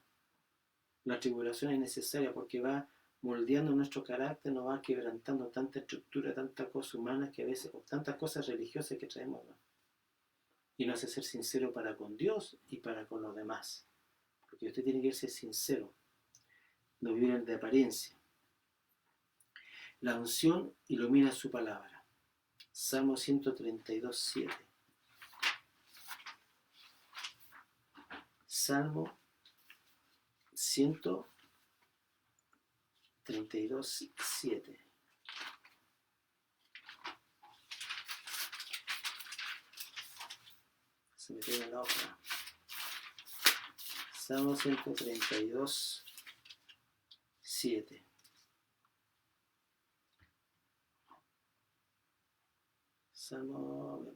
La tribulación es necesaria porque va moldeando nuestro carácter, nos va quebrantando tanta estructura, tantas cosas humanas que a veces, o tantas cosas religiosas que traemos, ¿no? Y nos hace ser sincero para con Dios y para con los demás. Porque usted tiene que ser sincero, no vivir de apariencia. La unción ilumina su palabra. Salmo 132:7. Salmo 132:7. Se me queda en la hoja. Salmo 132:7. Salmo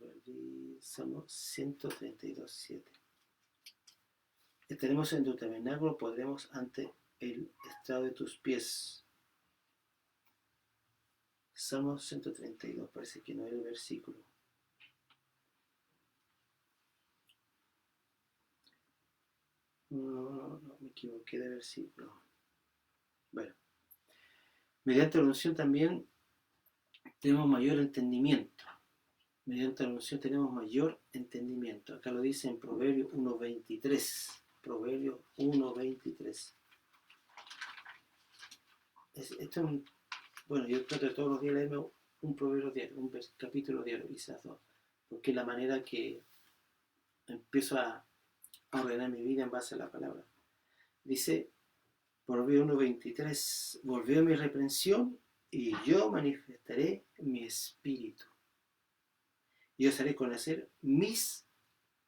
132:7. Estaremos en tu tabernáculo, podremos ante el estrado de tus pies. Salmo 132, parece que no era el versículo. No, me equivoqué de versículo. Bueno, mediante la unción también tenemos mayor entendimiento. Mediante la unción tenemos mayor entendimiento. Acá lo dice en Proverbios 1:23. Proverbios 1:23. Esto es bueno, yo trato de todos los días leerme un proverbio diario, un capítulo diario, quizás dos, porque es la manera que empiezo a ordenar mi vida en base a la palabra. Dice, Proverbios 1:23, volvió mi reprensión y yo manifestaré mi espíritu. Y os haré conocer mis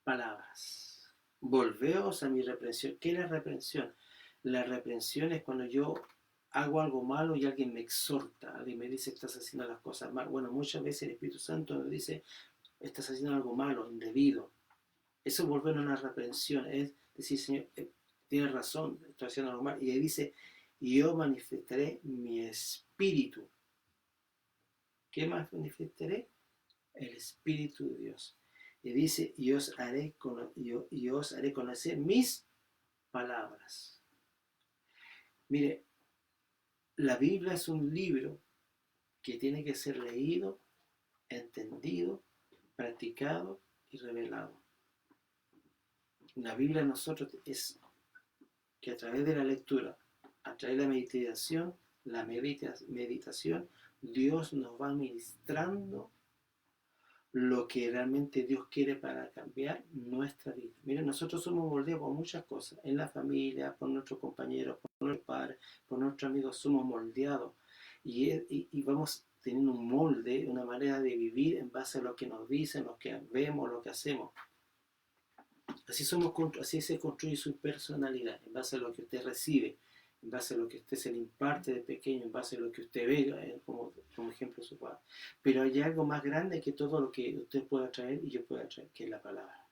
palabras. Volveos a mi reprensión. ¿Qué es la reprensión? La reprensión es cuando yo hago algo malo y alguien me exhorta, alguien me dice estás haciendo las cosas mal. Bueno, muchas veces el Espíritu Santo nos dice estás haciendo algo malo, indebido. Eso es volver a una reprensión, es decir, Señor, tienes razón, estoy haciendo algo mal. Y ahí dice, yo manifestaré mi espíritu. ¿Qué más manifestaré? El Espíritu de Dios. Y dice, y os haré conocer mis palabras. Mire, la Biblia es un libro que tiene que ser leído, entendido, practicado y revelado. La Biblia a nosotros es que a través de la lectura, a través de la meditación, Dios nos va ministrando lo que realmente Dios quiere para cambiar nuestra vida. Miren, nosotros somos moldeados por muchas cosas, en la familia, por nuestros compañeros, por nuestros padres, por nuestros amigos, somos moldeados y vamos teniendo un molde, una manera de vivir en base a lo que nos dicen, lo que vemos, lo que hacemos. Así se construye su personalidad, en base a lo que usted recibe, en base a lo que usted se le imparte de pequeño, en base a lo que usted ve, como ejemplo su padre. Pero hay algo más grande que todo lo que usted pueda traer y yo pueda traer, que es la palabra.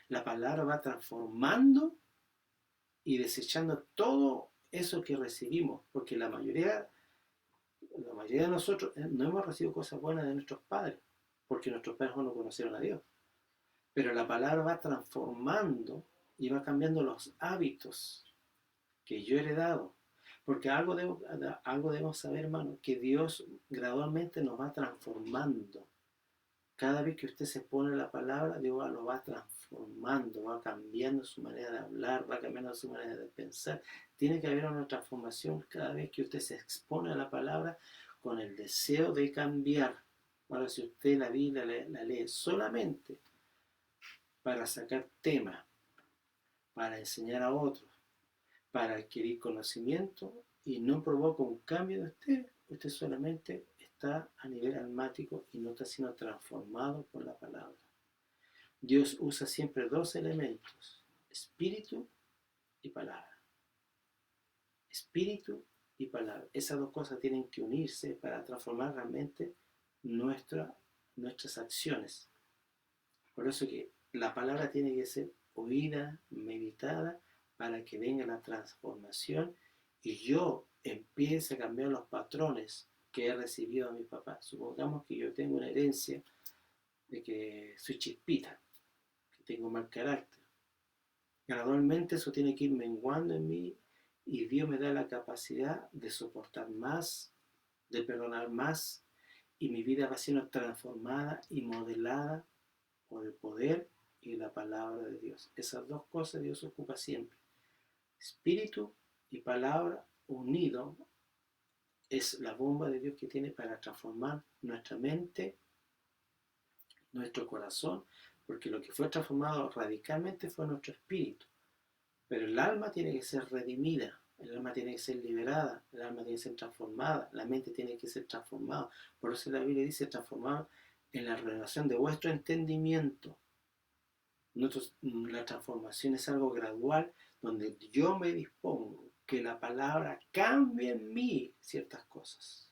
La palabra va transformando y desechando todo eso que recibimos, porque la mayoría de nosotros no hemos recibido cosas buenas de nuestros padres, porque nuestros padres no conocieron a Dios. Pero la palabra va transformando y va cambiando los hábitos que yo he heredado. Porque algo debemos saber, hermano, que Dios gradualmente nos va transformando. Cada vez que usted se pone la palabra, Dios lo va transformando, va cambiando su manera de hablar, va cambiando su manera de pensar. Tiene que haber una transformación cada vez que usted se expone a la palabra con el deseo de cambiar. Ahora, si usted la Biblia la lee solamente para sacar temas, para enseñar a otros, para adquirir conocimiento y no provoca un cambio de usted solamente está a nivel almático y no está siendo transformado por la palabra. Dios usa siempre dos elementos, espíritu y palabra. Espíritu y palabra. Esas dos cosas tienen que unirse para transformar realmente nuestras acciones. Por eso que la palabra tiene que ser oída, meditada, para que venga la transformación y yo empiece a cambiar los patrones que he recibido de mi papá. Supongamos que yo tengo una herencia de que soy chispita, que tengo mal carácter. Gradualmente eso tiene que ir menguando en mí y Dios me da la capacidad de soportar más, de perdonar más y mi vida va siendo transformada y modelada por el poder y la palabra de Dios. Esas dos cosas Dios ocupa siempre. Espíritu y palabra unido es la bomba de Dios que tiene para transformar nuestra mente, nuestro corazón, porque lo que fue transformado radicalmente fue nuestro espíritu. Pero el alma tiene que ser redimida, el alma tiene que ser liberada, el alma tiene que ser transformada, la mente tiene que ser transformada. Por eso la Biblia dice transformada en la renovación de vuestro entendimiento. La transformación es algo gradual donde yo me dispongo que la palabra cambie en mí ciertas cosas.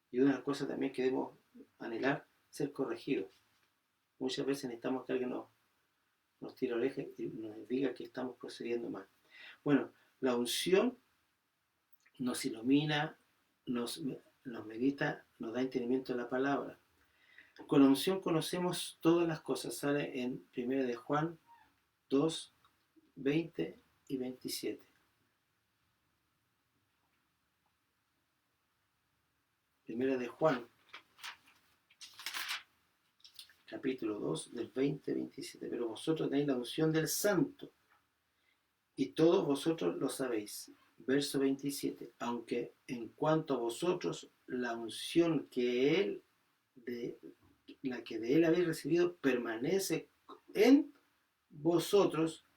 Y una de las cosas también que debemos anhelar, ser corregidos. Muchas veces necesitamos que alguien nos tire oreja y nos diga que estamos procediendo mal. Bueno, la unción nos ilumina, nos medita, nos da entendimiento de la palabra. Con la unción conocemos todas las cosas, sale en 1 de Juan 2, 20 y 27. Primera de Juan, capítulo 2, del 20 al 27. Pero vosotros tenéis la unción del Santo, y todos vosotros lo sabéis. Verso 27. Aunque en cuanto a vosotros, la unción la que de él habéis recibido permanece en vosotros,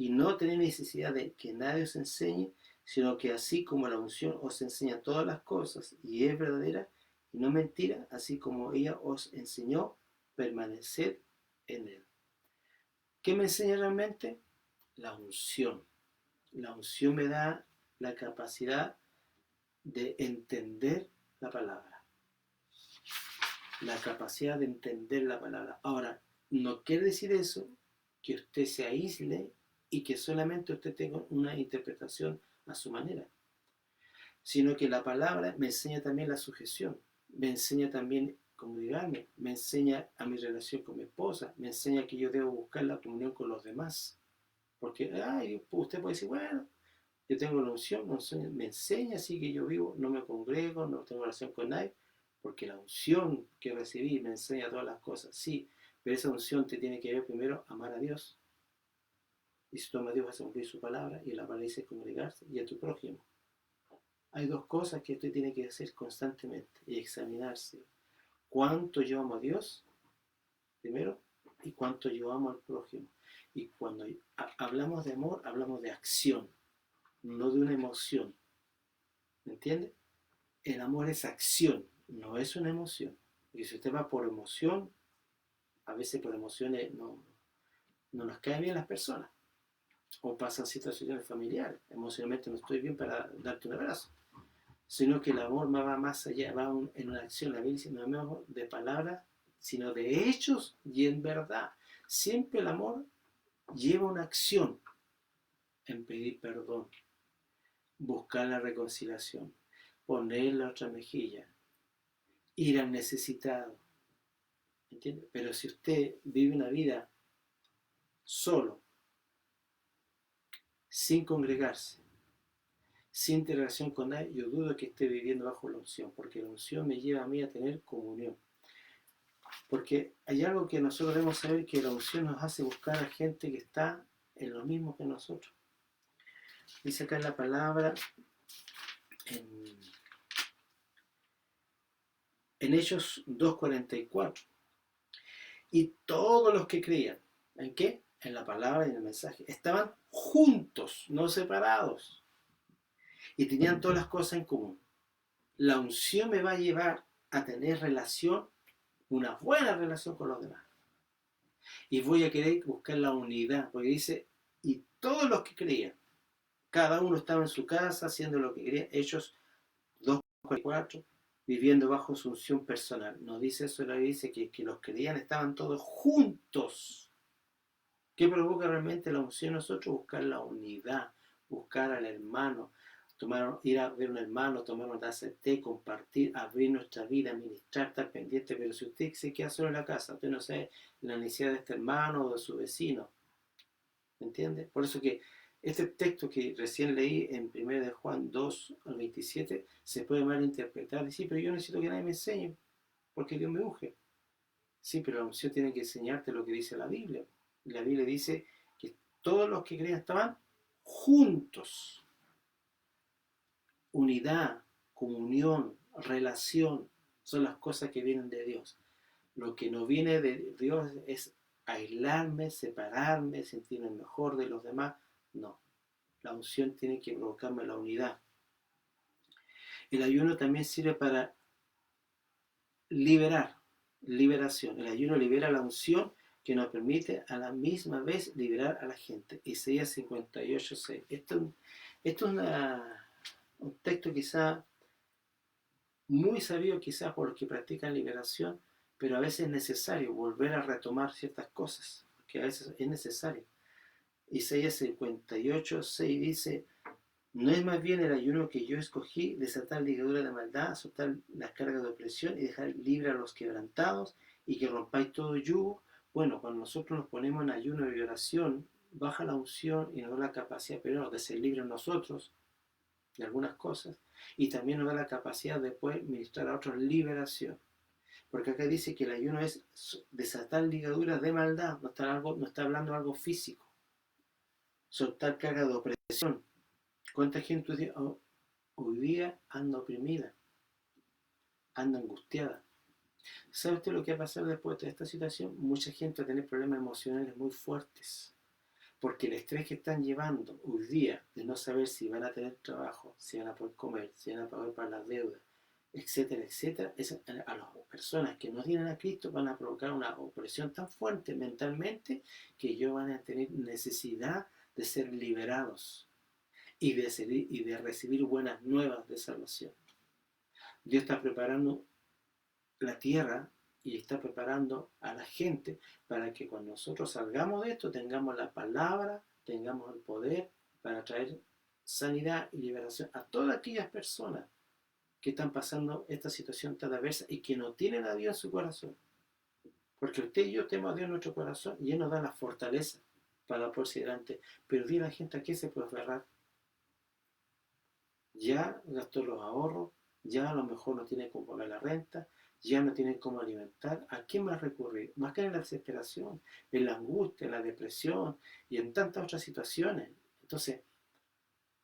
y no tenéis necesidad de que nadie os enseñe, sino que así como la unción os enseña todas las cosas, y es verdadera y no mentira, así como ella os enseñó, permaneced en él. ¿Qué me enseña realmente? La unción. La unción me da la capacidad de entender la palabra. La capacidad de entender la palabra. Ahora, no quiere decir eso que usted se aísle y que solamente usted tenga una interpretación a su manera, sino que la palabra me enseña también la sujeción, me enseña también congregarme, me enseña a mi relación con mi esposa, me enseña que yo debo buscar la comunión con los demás, porque usted puede decir, bueno, yo tengo la unción, me enseña así que yo vivo, no me congrego, no tengo relación con nadie, porque la unción que recibí me enseña todas las cosas, sí, pero esa unción te tiene que ver primero amar a Dios. Y si tú amas a Dios vas a cumplir su palabra, y la palabra dice congregarse, y a tu prójimo. Hay dos cosas que usted tiene que hacer constantemente y examinarse. ¿Cuánto yo amo a Dios primero, y cuánto yo amo al prójimo. Y cuando hablamos de amor, hablamos de acción, no de una emoción. ¿Me entiende? El amor es acción, no es una emoción. Y si usted va por emoción, a veces por emociones no nos caen bien las personas. O pasan situaciones familiares. Emocionalmente no estoy bien para darte un abrazo. Sino que el amor va más allá, va en una acción. La Biblia dice, no es de palabras, sino de hechos y en verdad. Siempre el amor lleva una acción en pedir perdón, buscar la reconciliación, poner la otra mejilla, ir al necesitado. ¿Entiende? Pero si usted vive una vida solo, sin congregarse, sin interacción con nadie, yo dudo que esté viviendo bajo la unción, porque la unción me lleva a mí a tener comunión. Porque hay algo que nosotros debemos saber, que la unción nos hace buscar a gente que está en lo mismo que nosotros. Dice acá en la palabra, en Hechos 2:44, y todos los que creían, ¿en qué? En la palabra y en el mensaje, estaban juntos, no separados, y tenían todas las cosas en común. La unción me va a llevar a tener relación, una buena relación con los demás. Y voy a querer buscar la unidad, porque dice, y todos los que creían, cada uno estaba en su casa haciendo lo que quería, ellos 2:4, viviendo bajo su unción personal. No dice eso, la dice que los creían estaban todos juntos. ¿Qué provoca realmente la unción en nosotros? Buscar la unidad, buscar al hermano, ir a ver un hermano, tomar una taza de té, compartir, abrir nuestra vida, ministrar, estar pendiente. Pero si usted se queda solo en la casa, usted no sabe la necesidad de este hermano o de su vecino. ¿Me entiende? Por eso que este texto que recién leí en 1 de Juan 2:27 se puede malinterpretar. Y sí, pero yo necesito que nadie me enseñe, porque Dios me unge. Sí, pero la unción tiene que enseñarte lo que dice la Biblia. La Biblia dice que todos los que creían estaban juntos. Unidad, comunión, relación, son las cosas que vienen de Dios. Lo que no viene de Dios es aislarme, separarme, sentirme mejor de los demás. No, la unción tiene que provocarme la unidad. El ayuno también sirve para liberación. El ayuno libera la unción que nos permite a la misma vez liberar a la gente. Isaías 58:6. Esto es un texto quizá muy sabido quizás por los que practican liberación, pero a veces es necesario volver a retomar ciertas cosas, porque a veces es necesario. Isaías 58:6 dice, no es más bien el ayuno que yo escogí, desatar ligadura de maldad, soltar las cargas de opresión y dejar libre a los quebrantados y que rompáis todo yugo. Bueno, cuando nosotros nos ponemos en ayuno y oración, baja la unción y nos da la capacidad primero de ser libres nosotros de algunas cosas, y también nos da la capacidad de poder ministrar a otros liberación. Porque acá dice que el ayuno es desatar ligaduras de maldad, no está hablando de algo físico. Soltar carga de opresión. ¿Cuánta gente hoy día anda oprimida? Anda angustiada. ¿Sabe usted lo que va a pasar después de esta situación? Mucha gente va a tener problemas emocionales muy fuertes. Porque el estrés que están llevando hoy día de no saber si van a tener trabajo, si van a poder comer, si van a poder pagar las deudas, etcétera, etcétera, a las personas que no tienen a Cristo van a provocar una opresión tan fuerte mentalmente que ellos van a tener necesidad de ser liberados y de recibir buenas nuevas de salvación. Dios está preparando la tierra y está preparando a la gente para que cuando nosotros salgamos de esto tengamos la palabra, tengamos el poder para traer sanidad y liberación a todas aquellas personas que están pasando esta situación tan adversa y que no tienen a Dios en su corazón. Porque usted y yo tenemos a Dios en nuestro corazón y Él nos da la fortaleza para poder seguir adelante. Pero dile a la gente a qué se puede aferrar. Ya gastó los ahorros, ya a lo mejor no tiene cómo pagar la renta, ya no tiene cómo alimentar. ¿A quién más recurrir? Más que en la desesperación, en la angustia, en la depresión y en tantas otras situaciones. Entonces,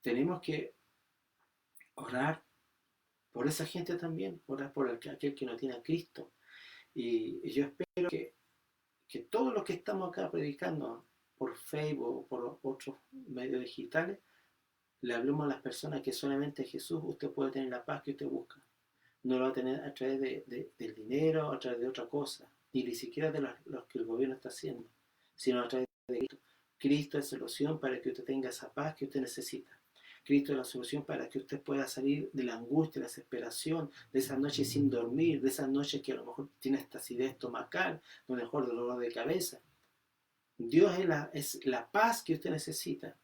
tenemos que orar por esa gente también, orar por aquel que no tiene a Cristo. Y yo espero que que todos los que estamos acá predicando por Facebook o por otros medios digitales, le hablemos a las personas que solamente Jesús usted puede tener la paz que usted busca. No lo va a tener a través del dinero, a través de otra cosa, ni siquiera de los que el gobierno está haciendo, sino a través de Cristo. Cristo es la solución para que usted tenga esa paz que usted necesita. Cristo es la solución para que usted pueda salir de la angustia, la desesperación, de esas noches sin dormir, de esas noches que a lo mejor tiene esta acidez estomacal, a lo mejor dolor de cabeza. Dios es la paz que usted necesita.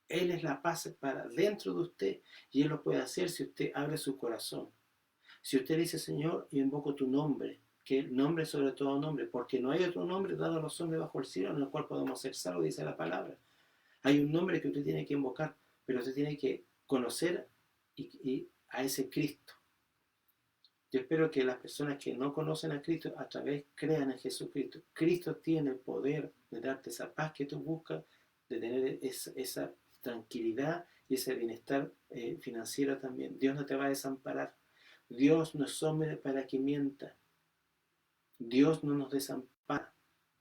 Él es la paz para dentro de usted y Él lo puede hacer si usted abre su corazón. Si usted dice, Señor, yo invoco tu nombre, que el nombre sobre todo nombre, porque no hay otro nombre dado a los hombres bajo el cielo en el cual podemos ser salvos, dice la palabra. Hay un nombre que usted tiene que invocar, pero usted tiene que conocer y a ese Cristo. Yo espero que las personas que no conocen a Cristo a través crean en Jesucristo. Cristo tiene el poder de darte esa paz que tú buscas, de tener esa tranquilidad y ese bienestar financiero también. Dios no te va a desamparar. Dios no es hombre para que mienta. Dios no nos desampara.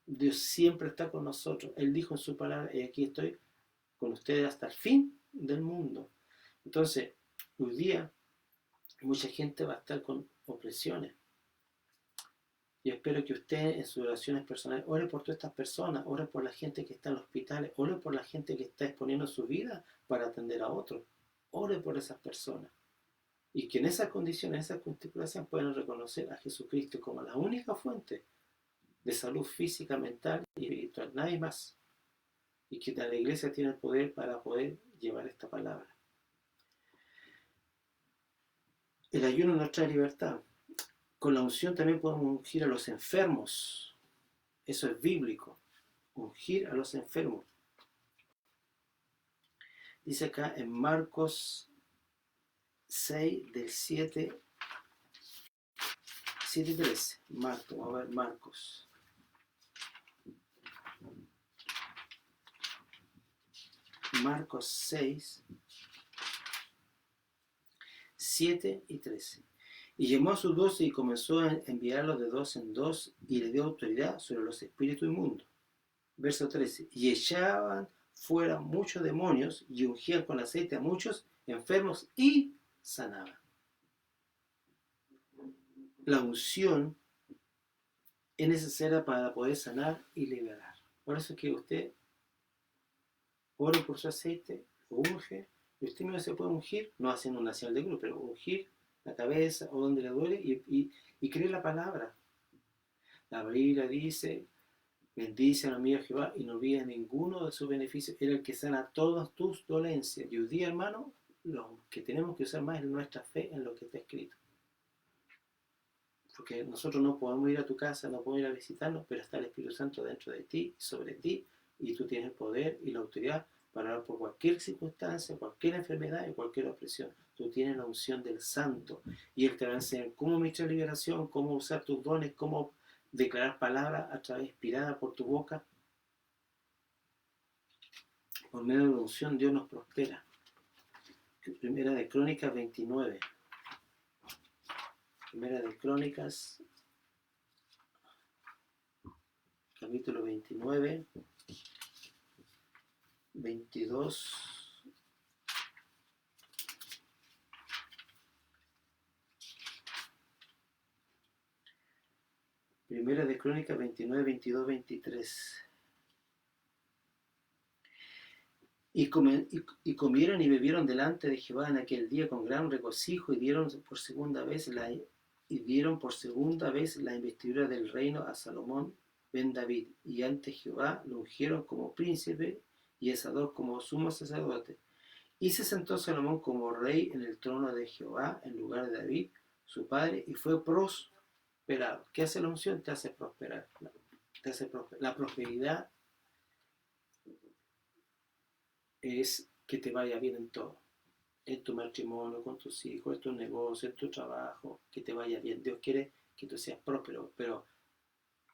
Dios siempre está con nosotros. Él dijo en su palabra, y aquí estoy con ustedes hasta el fin del mundo. Entonces, hoy día mucha gente va a estar con opresiones. Yo espero que usted en sus oraciones personales ore por todas estas personas, ore por la gente que está en los hospitales, ore por la gente que está exponiendo su vida para atender a otros. Ore por esas personas. Y que en esas condiciones, en esas circunstancias puedan reconocer a Jesucristo como la única fuente de salud física, mental y espiritual. Nadie más. Y que la iglesia tiene el poder para poder llevar esta palabra. El ayuno nos trae libertad. Con la unción también podemos ungir a los enfermos. Eso es bíblico. Ungir a los enfermos. Dice acá en Marcos 6, del 7 y 13. Marcos, vamos a ver Marcos. Marcos 6, 7 y 13. Y llamó a sus 12 y comenzó a enviarlos de 2 en 2 y le dio autoridad sobre los espíritus inmundos. Verso 13. Y echaban fuera muchos demonios y ungían con aceite a muchos enfermos y sanaban. La unción es necesaria para poder sanar y liberar. Por eso es que usted ore por su aceite, lo unge, y usted mismo se puede ungir, no haciendo una señal de cruz, pero ungir la cabeza o donde le duele y creer la palabra. La Biblia dice, bendice a la mía Jehová y no olvides ninguno de sus beneficios. Era el que sana todas tus dolencias. Y hoy día, hermano, lo que tenemos que usar más es nuestra fe en lo que está escrito. Porque nosotros no podemos ir a tu casa, no podemos ir a visitarnos, pero está el Espíritu Santo dentro de ti, sobre ti, y tú tienes el poder y la autoridad para orar por cualquier circunstancia, cualquier enfermedad y cualquier opresión. Tú tienes la unción del Santo y Él te va a enseñar cómo ministrar liberación, cómo usar tus dones, cómo declarar palabras a través inspirada por tu boca. Por medio de la unción Dios nos prospera. Primera de Crónicas 29. Primera de Crónicas, capítulo 29, 22. Primera de Crónicas 29, 22, 23. Y comieron y bebieron delante de Jehová en aquel día con gran regocijo y dieron por segunda vez la investidura del reino a Salomón ben David. Y ante Jehová lo ungieron como príncipe y Esador como sumo sacerdote. Y se sentó Salomón como rey en el trono de Jehová en lugar de David, su padre, y fue prosperado. ¿Qué hace la unción? Te hace prosperar. La prosperidad es que te vaya bien en todo. En tu matrimonio, con tus hijos, en tu negocio, en tu trabajo, que te vaya bien. Dios quiere que tú seas próspero, pero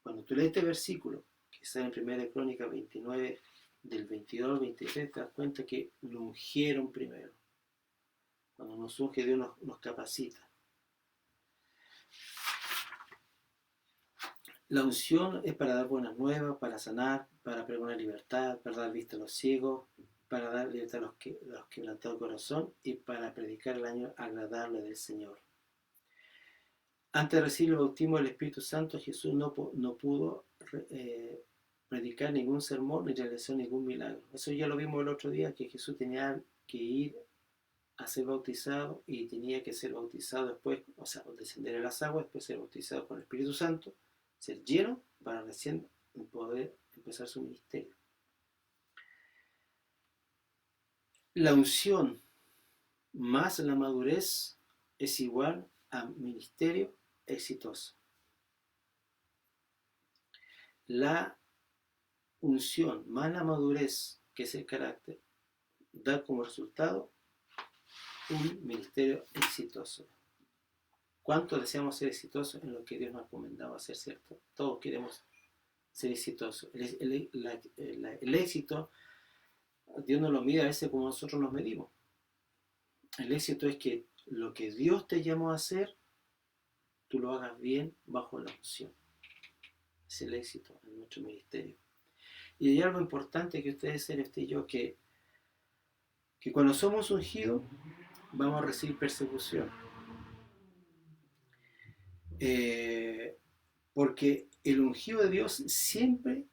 cuando tú lees este versículo, que está en 1 Crónica 29, del 22 al 23, te das cuenta que lo ungieron primero. Cuando nos unge, Dios nos capacita. La unción es para dar buenas nuevas, para sanar, para pregonar libertad, para dar vista a los ciegos, para dar libertad a los quebrantados de corazón y para predicar el año agradable del Señor. Antes de recibir el bautismo del Espíritu Santo, Jesús no pudo predicar ningún sermón ni realizar ningún milagro. Eso ya lo vimos el otro día, que Jesús tenía que ir a ser bautizado y tenía que ser bautizado después, o sea, descender en las aguas, después ser bautizado con el Espíritu Santo, ser lleno para recién poder empezar su ministerio. La unción más la madurez es igual a ministerio exitoso. La unción más la madurez, que es el carácter, da como resultado un ministerio exitoso. ¿Cuánto deseamos ser exitosos en lo que Dios nos ha encomendado a hacer, cierto? Todos queremos ser exitosos. El éxito, Dios nos lo mide a veces como nosotros nos medimos. El éxito es que lo que Dios te llamó a hacer, tú lo hagas bien bajo la unción. Es el éxito en nuestro ministerio. Y hay algo importante que ustedes sepan, usted y yo, que cuando somos ungidos, vamos a recibir persecución. Porque el ungido de Dios siempre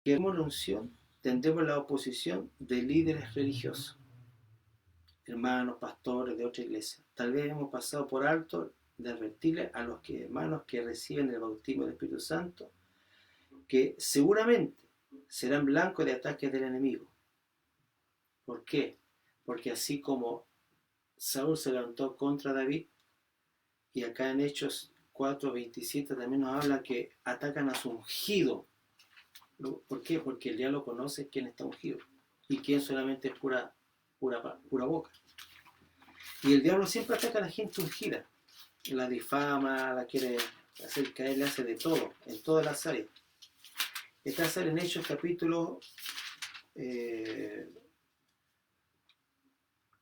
que vemos la unción, tendremos la oposición de líderes religiosos, hermanos, pastores de otra iglesia. Tal vez hemos pasado por alto de advertirle a los hermanos que reciben el bautismo del Espíritu Santo que seguramente serán blancos de ataques del enemigo. ¿Por qué? Porque así como Saúl se levantó contra David, y acá en Hechos 4:27 también nos habla que atacan a su ungido. ¿Por qué? Porque el diablo conoce quién está ungido y quién solamente es pura boca. Y el diablo siempre ataca a la gente ungida, la difama, la quiere hacer caer, le hace de todo, en todas las áreas. Está en Hechos capítulo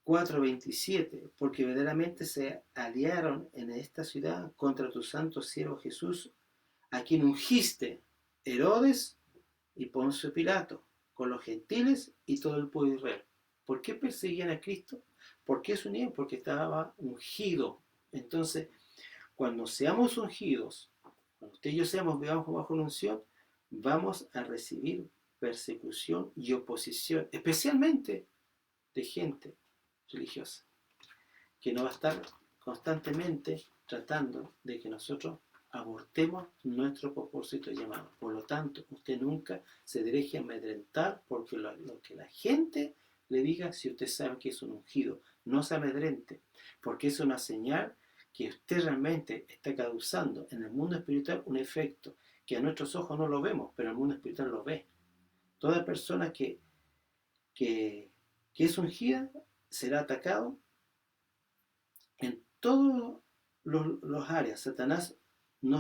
4:27, porque verdaderamente se aliaron en esta ciudad contra tu santo siervo Jesús, a quien ungiste, Herodes y Poncio Pilato, con los gentiles y todo el pueblo de Israel. ¿Por qué perseguían a Cristo? ¿Por qué se unían? Porque estaba ungido. Entonces, cuando seamos ungidos, cuando usted y yo seamos bajo la unción, vamos a recibir persecución y oposición, especialmente de gente religiosa, que no va a estar constantemente tratando de que nosotros abortemos nuestro propósito llamado. Por lo tanto, usted nunca se deje amedrentar porque lo que la gente le diga, si usted sabe que es un ungido. No se amedrente, porque es una señal que usted realmente está causando en el mundo espiritual un efecto que a nuestros ojos no lo vemos, pero el mundo espiritual lo ve. Toda persona que es ungida será atacado en todos los áreas. Satanás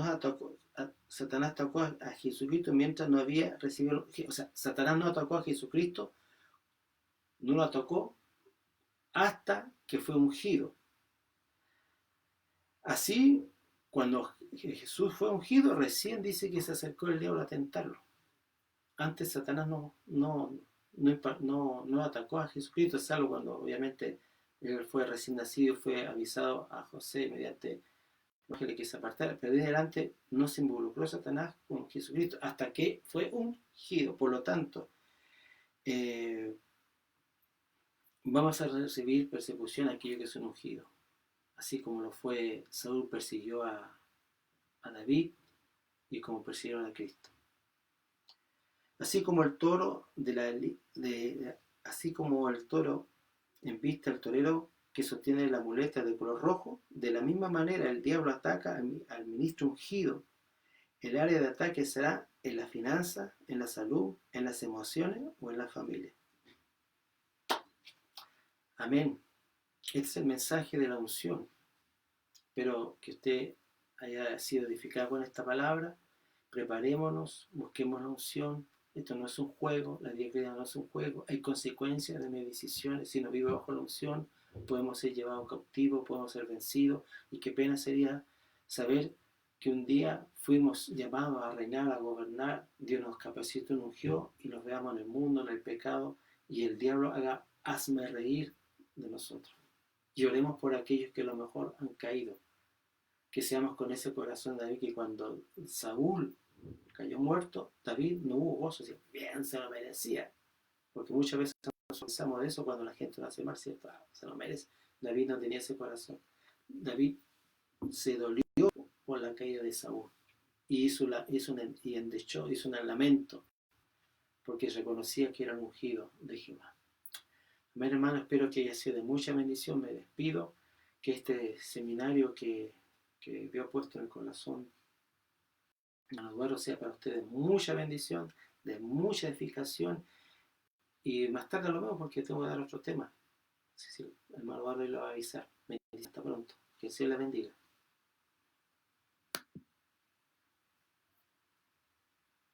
atacó a Jesucristo mientras no había recibido, o sea, Satanás no atacó a Jesucristo, no lo atacó hasta que fue ungido. Así, cuando Jesús fue ungido, recién dice que se acercó el diablo a tentarlo. Antes Satanás no atacó a Jesucristo, salvo cuando obviamente él fue recién nacido y fue avisado a José mediante que le quiso apartar, pero de adelante no se involucró Satanás con Jesucristo hasta que fue ungido. Por lo tanto, vamos a recibir persecución a aquellos que son ungidos, así como lo fue Saúl persiguió a David y como persiguieron a Cristo. Así como el toro así como el toro embiste al torero que sostiene la muleta de color rojo, de la misma manera el diablo ataca al ministro ungido. El área de ataque será en la finanza, en la salud, en las emociones o en la familia. Amén. Este es el mensaje de la unción. Espero que usted haya sido edificado con esta palabra. Preparémonos, busquemos la unción. Esto no es un juego, la vida cristiana no es un juego. Hay consecuencias de mis decisiones. Si no vivo bajo la unción, podemos ser llevados cautivos, podemos ser vencidos. Y qué pena sería saber que un día fuimos llamados a reinar, a gobernar, Dios nos capacitó, nos ungió y nos veamos en el mundo, en el pecado, y el diablo haga hazme reír de nosotros. Y oremos por aquellos que a lo mejor han caído, que seamos con ese corazón de David, que cuando Saúl cayó muerto, David no hubo gozo, decía, bien, se lo merecía, porque muchas veces pensamos de eso cuando la gente lo hace mal, ¿cierto? Se lo merece. David no tenía ese corazón. David se dolió por la caída de Saúl y hizo un lamento porque reconocía que era un ungido de Jehová. Amén, hermano, espero que haya sido de mucha bendición. Me despido, que este seminario que Dios ha puesto en el corazón Eduardo sea para ustedes mucha bendición, de mucha edificación, y más tarde lo veo porque tengo que dar otro tema. Así que el hermano Eduardo lo va a avisar. Hasta pronto, que el Señor les bendiga.